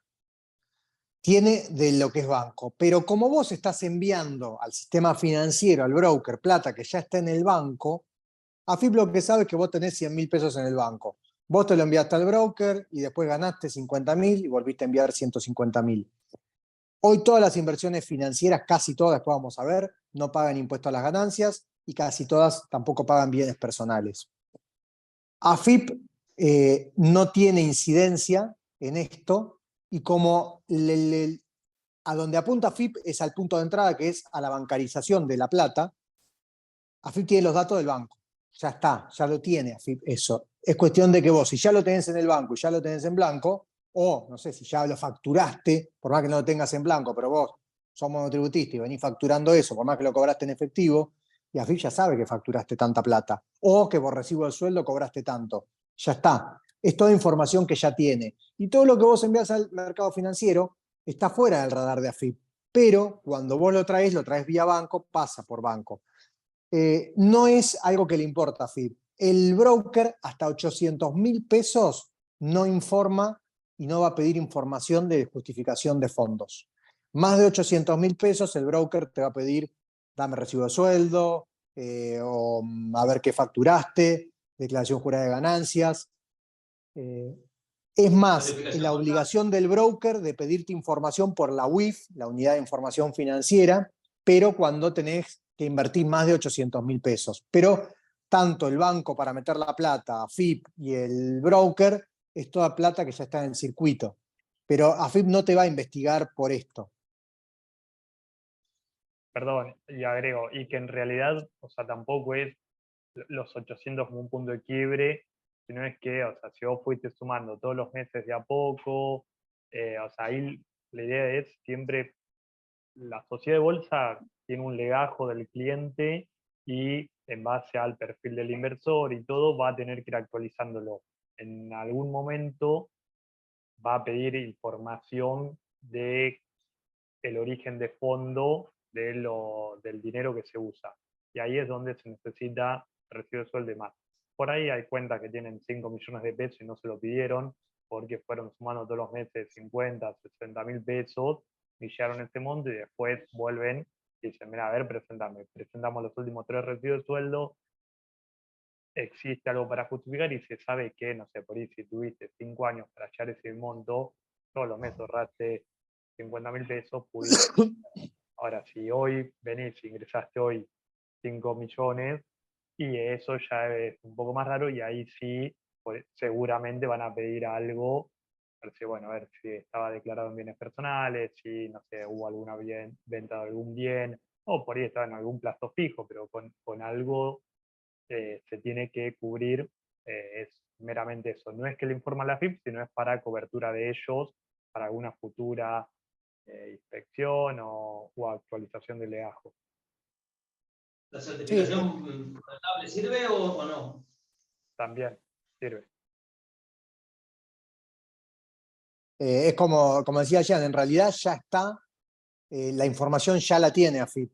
Tiene de lo que es banco. Pero como vos estás enviando al sistema financiero, al broker, plata que ya está en el banco, AFIP lo que sabe es que vos tenés 100.000 pesos en el banco. Vos te lo enviaste al broker y después ganaste 50.000 y volviste a enviar 150.000. Hoy todas las inversiones financieras, casi todas, después vamos a ver, no pagan impuesto a las ganancias y casi todas tampoco pagan bienes personales. AFIP no tiene incidencia en esto y como a donde apunta AFIP es al punto de entrada que es a la bancarización de la plata, AFIP tiene los datos del banco. Ya está, ya lo tiene AFIP eso. Es cuestión de que vos, si ya lo tenés en el banco y ya lo tenés en blanco, o no sé, si ya lo facturaste, por más que no lo tengas en blanco, pero vos sos monotributista y venís facturando eso, por más que lo cobraste en efectivo, y AFIP ya sabe que facturaste tanta plata, o que por recibo del sueldo cobraste tanto. Ya está. Es toda información que ya tiene. Y todo lo que vos envías al mercado financiero está fuera del radar de AFIP. Pero cuando vos lo traes vía banco, pasa por banco. No es algo que le importa a AFIP. El broker hasta 800.000 pesos no informa y no va a pedir información de justificación de fondos. Más de 800.000 pesos el broker te va a pedir, dame recibo de sueldo, o a ver qué facturaste, declaración jurada de ganancias. Es más, la obligación del broker de pedirte información por la UIF, la Unidad de Información Financiera, pero cuando tenés que invertir más de 800.000 pesos. Pero tanto el banco para meter la plata, AFIP y el broker, es toda plata que ya está en el circuito. Pero AFIP no te va a investigar por esto. Perdón, y agrego, y que en realidad, o sea, tampoco es los 800 como un punto de quiebre, sino es que, o sea, si vos fuiste sumando todos los meses de a poco, o sea, ahí la idea es siempre, la sociedad de bolsa tiene un legajo del cliente y en base al perfil del inversor y todo va a tener que ir actualizándolo. En algún momento va a pedir información de el origen de fondo del dinero que se usa. Y ahí es donde se necesita recibo de sueldo y más. Por ahí hay cuentas que tienen 5 millones de pesos y no se lo pidieron porque fueron sumando todos los meses 50, 60.000 pesos y llegaron a este monto y después vuelven y dicen, mira, a ver, presentamos los últimos 3 recibos de sueldo, existe algo para justificar y se sabe que, no sé, por ahí si tuviste 5 años para hallar ese monto, todos los meses ahorraste 50.000 pesos, pudiste. Ahora, si hoy venís, ingresaste hoy 5 millones, y eso ya es un poco más raro, y ahí sí, pues, seguramente van a pedir algo, bueno, a ver si estaba declarado en bienes personales, si, no sé, hubo alguna venta de algún bien, o por ahí estaba en algún plazo fijo, pero con algo se tiene que cubrir, es meramente eso. No es que le informa a la FIP, sino es para cobertura de ellos, para alguna futura inspección o actualización del legajo. ¿La Sí, certificación contable sirve o no? También sirve. Es como decía Jan, en realidad ya está, la información ya la tiene AFIP.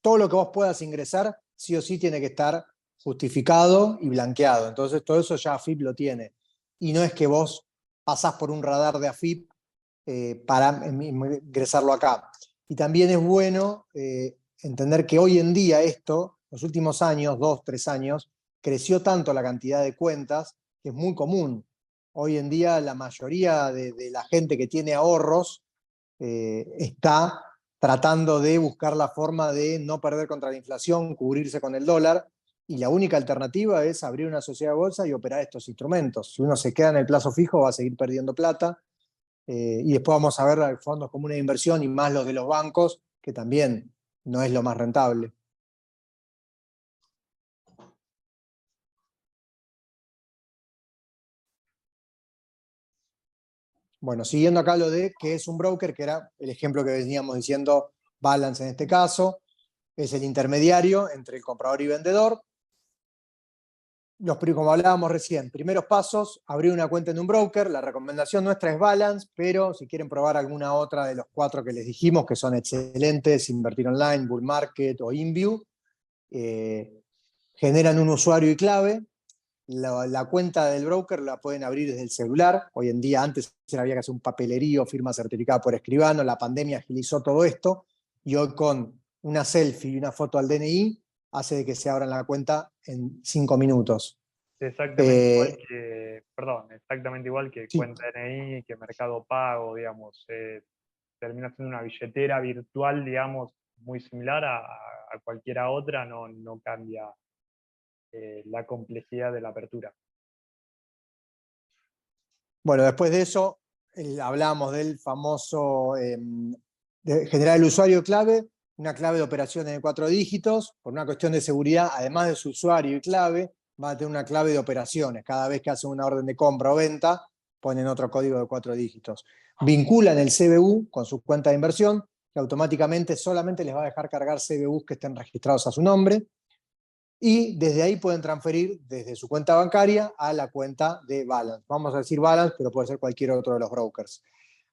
Todo lo que vos puedas ingresar, sí o sí tiene que estar justificado y blanqueado. Entonces todo eso ya AFIP lo tiene. Y no es que vos pasás por un radar de AFIP para ingresarlo acá. Y también es bueno entender que hoy en día esto, los últimos años, 2, 3 años, creció tanto la cantidad de cuentas que es muy común. Hoy en día la mayoría de la gente que tiene ahorros está tratando de buscar la forma de no perder contra la inflación, cubrirse con el dólar, y la única alternativa es abrir una sociedad de bolsa y operar estos instrumentos. Si uno se queda en el plazo fijo va a seguir perdiendo plata, y después vamos a ver fondos comunes de inversión y más los de los bancos, que también no es lo más rentable. Bueno, siguiendo acá lo de qué es un broker, que era el ejemplo que veníamos diciendo, Balance en este caso, es el intermediario entre el comprador y vendedor. Como hablábamos recién, primeros pasos, abrir una cuenta en un broker. La recomendación nuestra es Balance, pero si quieren probar alguna otra de los 4 que les dijimos, que son excelentes, Invertir Online, Bull Market o InView, generan un usuario y clave. La cuenta del broker la pueden abrir desde el celular. Hoy en día, antes había que hacer un papelerío, firma certificada por escribano. La pandemia agilizó todo esto, y hoy con una selfie y una foto al DNI hace de que se abran la cuenta en 5 minutos. Exactamente igual que Sí. cuenta DNI, que Mercado Pago, digamos, termina siendo una billetera virtual, digamos, muy similar a cualquiera otra, no cambia la complejidad de la apertura. Bueno, después de eso, hablamos del famoso de generar el usuario clave, una clave de operaciones de 4 dígitos, por una cuestión de seguridad, además de su usuario y clave, va a tener una clave de operaciones. Cada vez que hacen una orden de compra o venta, ponen otro código de 4 dígitos. Vinculan el CBU con su cuenta de inversión, que automáticamente solamente les va a dejar cargar CBUs que estén registrados a su nombre, y desde ahí pueden transferir desde su cuenta bancaria a la cuenta de Balance. Vamos a decir Balance, pero puede ser cualquier otro de los brokers.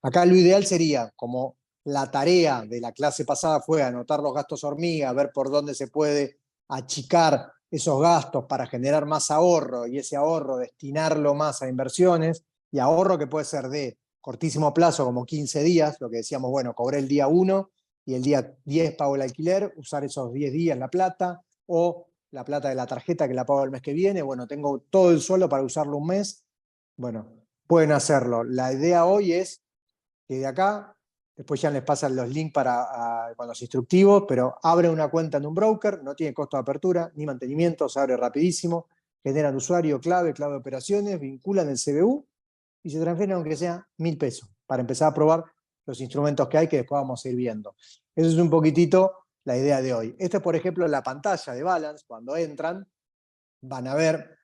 Acá lo ideal sería, como la tarea de la clase pasada fue anotar los gastos hormiga, ver por dónde se puede achicar esos gastos para generar más ahorro, y ese ahorro destinarlo más a inversiones, y ahorro que puede ser de cortísimo plazo, como 15 días, lo que decíamos, bueno, cobré el día 1 y el día 10 pago el alquiler, usar esos 10 días la plata, o la plata de la tarjeta que la pago el mes que viene, bueno, tengo todo el sueldo para usarlo un mes, bueno, pueden hacerlo. La idea hoy es que de acá, después ya les pasan los links con los instructivos, pero abren una cuenta en un broker, no tiene costo de apertura ni mantenimiento, se abre rapidísimo, generan usuario, clave de operaciones, vinculan el CBU y se transfieren aunque sea 1.000 pesos para empezar a probar los instrumentos que hay, que después vamos a ir viendo. Eso es un poquitito la idea de hoy. Esta es, por ejemplo, la pantalla de Balance. Cuando entran, van a ver,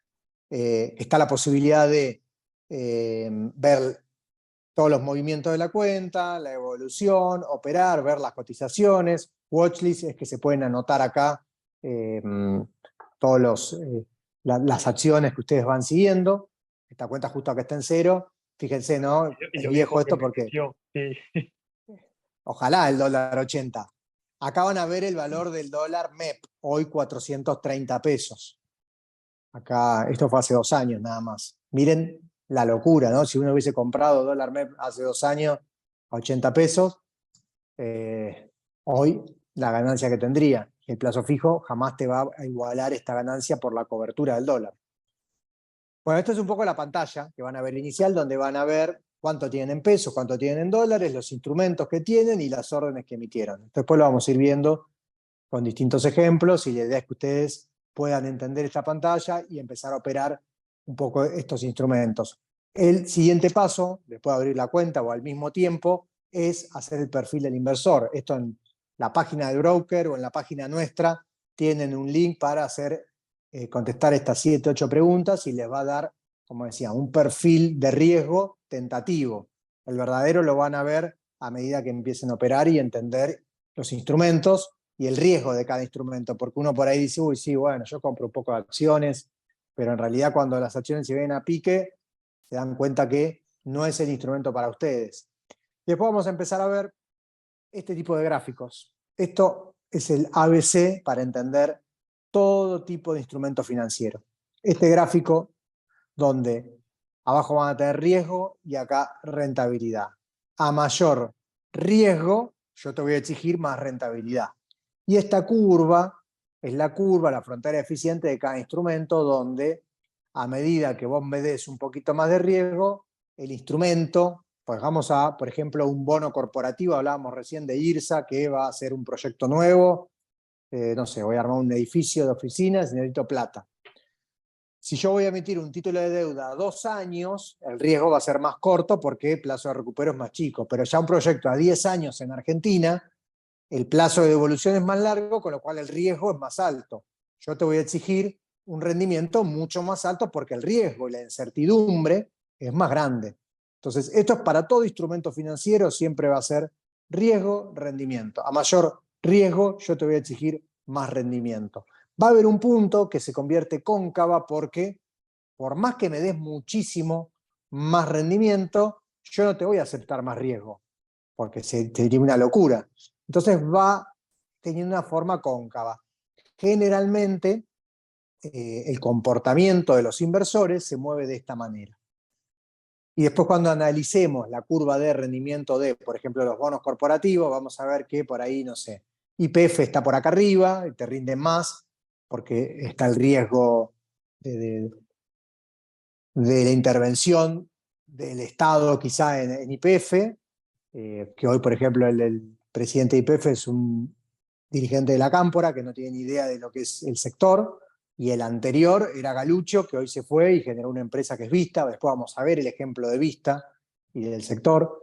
está la posibilidad de ver todos los movimientos de la cuenta, la evolución, operar, ver las cotizaciones. Watchlist es que se pueden anotar acá todas las acciones que ustedes van siguiendo. Esta cuenta justo acá está en 0. Fíjense, ¿no? Es viejo esto porque Sí. ojalá el dólar 80. Acá van a ver el valor del dólar MEP, hoy 430 pesos. Acá, esto fue hace 2 años nada más. Miren la locura, ¿no? Si uno hubiese comprado dólar MEP hace 2 años a 80 pesos, hoy la ganancia que tendría. El plazo fijo jamás te va a igualar esta ganancia por la cobertura del dólar. Bueno, esto es un poco la pantalla que van a ver inicial, donde van a ver cuánto tienen en pesos, cuánto tienen en dólares, los instrumentos que tienen y las órdenes que emitieron. Después lo vamos a ir viendo con distintos ejemplos, y la idea es que ustedes puedan entender esta pantalla y empezar a operar un poco estos instrumentos. El siguiente paso, después de abrir la cuenta o al mismo tiempo, es hacer el perfil del inversor. Esto en la página del broker o en la página nuestra tienen un link para contestar estas 7, 8 preguntas, y les va a dar, como decía, un perfil de riesgo tentativo. El verdadero lo van a ver a medida que empiecen a operar y entender los instrumentos y el riesgo de cada instrumento, porque uno por ahí dice, uy, sí, bueno, yo compro un poco de acciones, pero en realidad cuando las acciones se ven a pique, se dan cuenta que no es el instrumento para ustedes. Y después vamos a empezar a ver este tipo de gráficos. Esto es el ABC para entender todo tipo de instrumento financiero. Este gráfico donde abajo van a tener riesgo y acá rentabilidad. A mayor riesgo, yo te voy a exigir más rentabilidad. Y esta curva es la curva, la frontera eficiente de cada instrumento, donde a medida que vos me des un poquito más de riesgo, el instrumento, pues vamos a, por ejemplo, un bono corporativo, hablábamos recién de IRSA, que va a hacer un proyecto nuevo, no sé, voy a armar un edificio de oficinas y necesito plata. Si yo voy a emitir un título de deuda a 2 años, el riesgo va a ser más corto porque el plazo de recupero es más chico. Pero ya un proyecto a 10 años en Argentina, el plazo de devolución es más largo, con lo cual el riesgo es más alto. Yo te voy a exigir un rendimiento mucho más alto porque el riesgo y la incertidumbre es más grande. Entonces, esto es para todo instrumento financiero, siempre va a ser riesgo, rendimiento. A mayor riesgo, yo te voy a exigir más rendimiento. Va a haber un punto que se convierte cóncava porque por más que me des muchísimo más rendimiento, yo no te voy a aceptar más riesgo, porque sería una locura. Entonces va teniendo una forma cóncava. Generalmente, el comportamiento de los inversores se mueve de esta manera. Y después cuando analicemos la curva de rendimiento de, por ejemplo, los bonos corporativos, vamos a ver que por ahí, no sé, YPF está por acá arriba, y te rinde más, porque está el riesgo de la intervención del Estado quizá en YPF, que hoy, por ejemplo, el presidente de YPF es un dirigente de la Cámpora que no tiene ni idea de lo que es el sector, y el anterior era Galuccio, que hoy se fue y generó una empresa que es Vista. Después vamos a ver el ejemplo de Vista y del sector.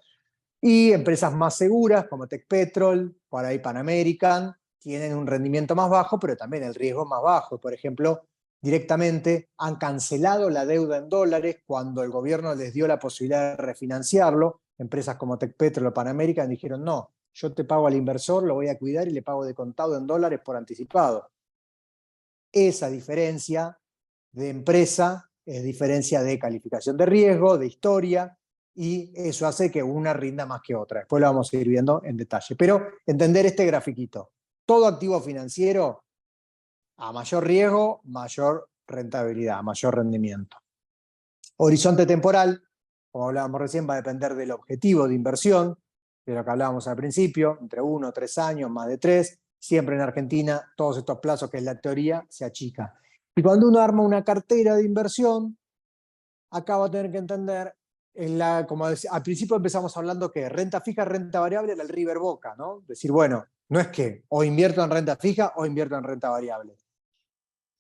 Y empresas más seguras como Tecpetrol, por ahí Pan American, tienen un rendimiento más bajo, pero también el riesgo es más bajo. Por ejemplo, directamente han cancelado la deuda en dólares cuando el gobierno les dio la posibilidad de refinanciarlo. Empresas como Tecpetrol o Pan American dijeron, no, yo te pago al inversor, lo voy a cuidar y le pago de contado en dólares por anticipado. Esa diferencia de empresa es diferencia de calificación de riesgo, de historia, y eso hace que una rinda más que otra. Después lo vamos a ir viendo en detalle. Pero entender este grafiquito. Todo activo financiero, a mayor riesgo, mayor rentabilidad, mayor rendimiento. Horizonte temporal, como hablábamos recién, va a depender del objetivo de inversión, de lo que hablábamos al principio, entre 1 o 3 años, más de 3. Siempre en Argentina, todos estos plazos, que es la teoría, se achican. Y cuando uno arma una cartera de inversión, acá va a tener que entender, como al principio empezamos hablando que renta fija, renta variable era el River Boca, ¿no? Decir, bueno, no es que o invierto en renta fija o invierto en renta variable.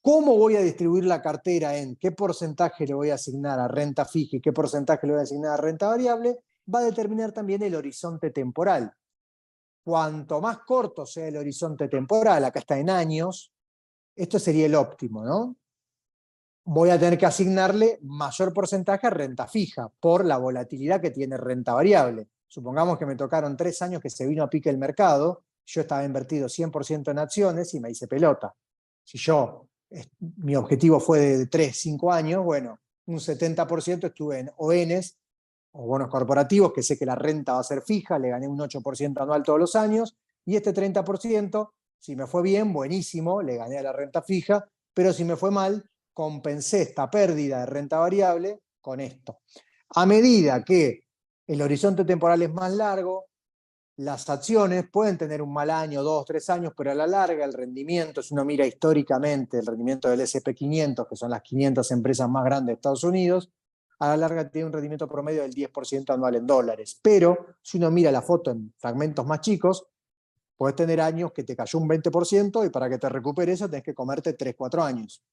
¿Cómo voy a distribuir la cartera en qué porcentaje le voy a asignar a renta fija y qué porcentaje le voy a asignar a renta variable? Va a determinar también el horizonte temporal. Cuanto más corto sea el horizonte temporal, acá está en años, esto sería el óptimo, ¿no? Voy a tener que asignarle mayor porcentaje a renta fija por la volatilidad que tiene renta variable. Supongamos que me tocaron 3 años que se vino a pique el mercado, yo estaba invertido 100% en acciones y me hice pelota. Si mi objetivo fue de 3, 5 años, bueno, un 70% estuve en ONs o bonos corporativos, que sé que la renta va a ser fija, le gané un 8% anual todos los años, y este 30%, si me fue bien, buenísimo, le gané a la renta fija, pero si me fue mal, compensé esta pérdida de renta variable con esto. A medida que el horizonte temporal es más largo, las acciones pueden tener un mal año, 2, 3 años, pero a la larga el rendimiento, si uno mira históricamente el rendimiento del S&P 500, que son las 500 empresas más grandes de Estados Unidos, a la larga tiene un rendimiento promedio del 10% anual en dólares. Pero si uno mira la foto en fragmentos más chicos, puedes tener años que te cayó un 20% y para que te recupere eso tenés que comerte 3, 4 años.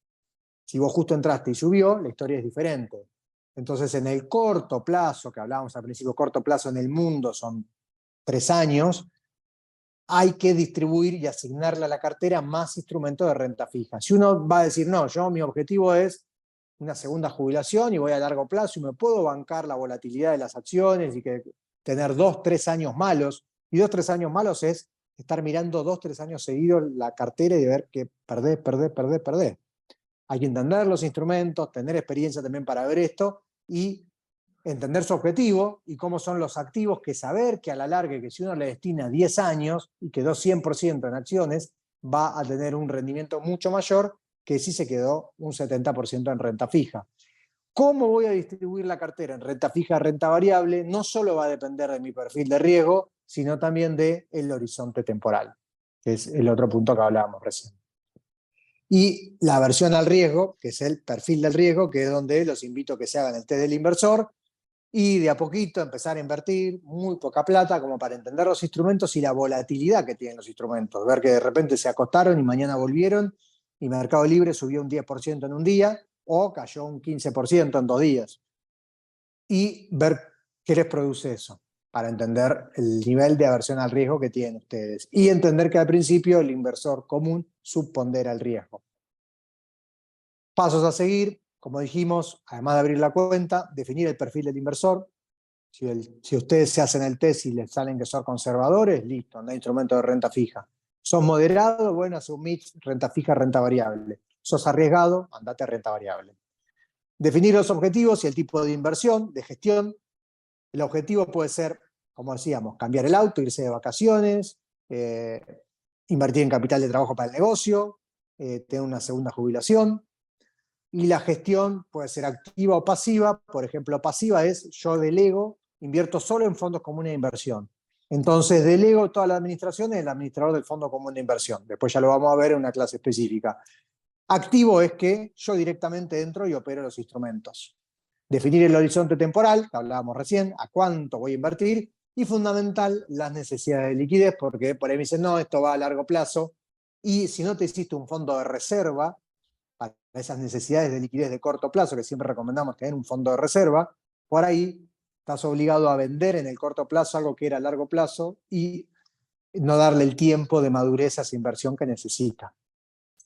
Si vos justo entraste y subió, la historia es diferente. Entonces, en el corto plazo, que hablábamos al principio, corto plazo en el mundo son 3 años, hay que distribuir y asignarle a la cartera más instrumentos de renta fija. Si uno va a decir, no, mi objetivo es una segunda jubilación y voy a largo plazo y me puedo bancar la volatilidad de las acciones y que tener 2, 3 años malos, y 2, 3 años malos es estar mirando 2, 3 años seguidos la cartera y ver que perdés. Hay que entender los instrumentos, tener experiencia también para ver esto y entender su objetivo y cómo son los activos, que saber que a la larga, que si uno le destina 10 años y quedó 100% en acciones, va a tener un rendimiento mucho mayor que si se quedó un 70% en renta fija. ¿Cómo voy a distribuir la cartera en renta fija, renta variable? No solo va a depender de mi perfil de riesgo, sino también del horizonte temporal, que es el otro punto que hablábamos recién. Y la aversión al riesgo, que es el perfil del riesgo, que es donde los invito a que se hagan el test del inversor y de a poquito empezar a invertir muy poca plata como para entender los instrumentos y la volatilidad que tienen los instrumentos. Ver que de repente se acostaron y mañana volvieron y Mercado Libre subió un 10% en un día o cayó un 15% en 2 días. Y ver qué les produce eso, para entender el nivel de aversión al riesgo que tienen ustedes. Y entender que al principio el inversor común subpondera el riesgo. Pasos a seguir, como dijimos, además de abrir la cuenta, definir el perfil del inversor. Si ustedes se hacen el test y les salen que son conservadores, listo, no hay instrumento de renta fija. ¿Sos moderado? Bueno, hace un mix renta fija, renta variable. ¿Sos arriesgado? Andate a renta variable. Definir los objetivos y el tipo de inversión, de gestión. El objetivo puede ser, como decíamos, cambiar el auto, irse de vacaciones, invertir en capital de trabajo para el negocio, tener una segunda jubilación. Y la gestión puede ser activa o pasiva. Por ejemplo, pasiva es yo delego, invierto solo en fondos comunes de inversión. Entonces delego toda la administración en el administrador del fondo común de inversión. Después ya lo vamos a ver en una clase específica. Activo es que yo directamente entro y opero los instrumentos. Definir el horizonte temporal, que hablábamos recién, a cuánto voy a invertir, y fundamental, las necesidades de liquidez, porque por ahí me dicen, no, esto va a largo plazo, y si no te hiciste un fondo de reserva para esas necesidades de liquidez de corto plazo, que siempre recomendamos tener un fondo de reserva, por ahí estás obligado a vender en el corto plazo algo que era a largo plazo y no darle el tiempo de madurez a esa inversión que necesita.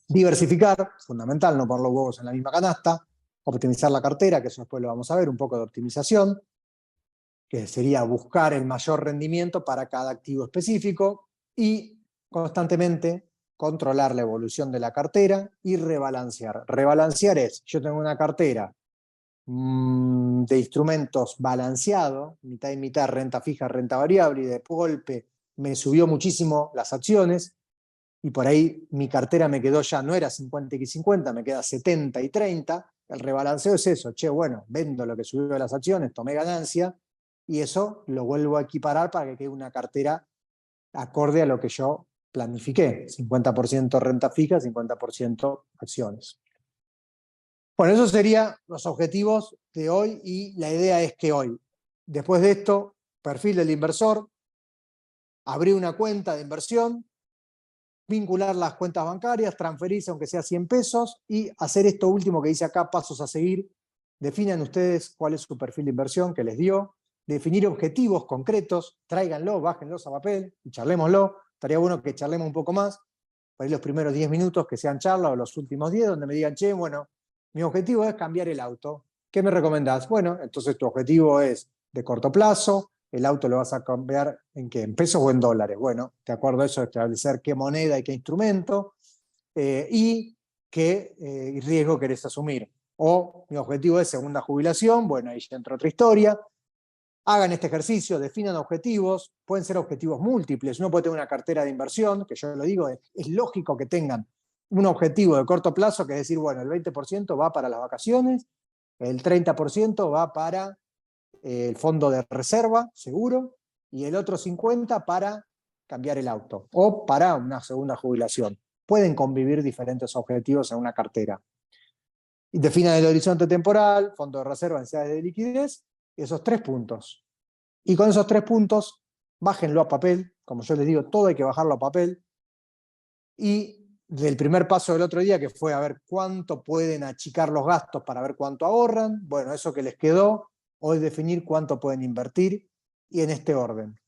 Diversificar, fundamental, no poner los huevos en la misma canasta. Optimizar la cartera, que eso después lo vamos a ver, un poco de optimización, que sería buscar el mayor rendimiento para cada activo específico y constantemente controlar la evolución de la cartera y rebalancear. Rebalancear es, yo tengo una cartera de instrumentos balanceado, mitad y mitad, renta fija, renta variable, y de golpe me subió muchísimo las acciones, y por ahí mi cartera me quedó ya, no era 50 y 50, me queda 70 y 30, el rebalanceo es eso, che, bueno, vendo lo que subió las acciones, tomé ganancia, y eso lo vuelvo a equiparar para que quede una cartera acorde a lo que yo planifiqué, 50% renta fija, 50% acciones. Bueno, esos serían los objetivos de hoy y la idea es que hoy, después de esto, perfil del inversor, abrir una cuenta de inversión, vincular las cuentas bancarias, transferirse aunque sea 100 pesos y hacer esto último que dice acá, pasos a seguir. Definan ustedes cuál es su perfil de inversión que les dio, definir objetivos concretos, tráiganlo, bájenlos a papel y charlémoslo. Estaría bueno que charlemos un poco más, por ahí los primeros 10 minutos que sean charla o los últimos 10, donde me digan, che, bueno, mi objetivo es cambiar el auto. ¿Qué me recomendás? Bueno, entonces tu objetivo es de corto plazo, el auto lo vas a cambiar ¿en qué? ¿En pesos o en dólares? Bueno, de acuerdo a eso, establecer qué moneda y qué instrumento y qué riesgo querés asumir. O mi objetivo es segunda jubilación, bueno, ahí ya entra otra historia. Hagan este ejercicio, definan objetivos, pueden ser objetivos múltiples. Uno puede tener una cartera de inversión, que yo lo digo, es lógico que tengan un objetivo de corto plazo, que es decir, bueno, el 20% va para las vacaciones, el 30% va para el fondo de reserva, seguro, y el otro 50% para cambiar el auto o para una segunda jubilación. Pueden convivir diferentes objetivos en una cartera. Y definan el horizonte temporal, fondo de reserva, necesidades de liquidez, esos 3 puntos. Y con esos 3 puntos, bájenlo a papel, como yo les digo, todo hay que bajarlo a papel. Y del primer paso del otro día, que fue a ver cuánto pueden achicar los gastos para ver cuánto ahorran, bueno, eso que les quedó, hoy definir cuánto pueden invertir y en este orden.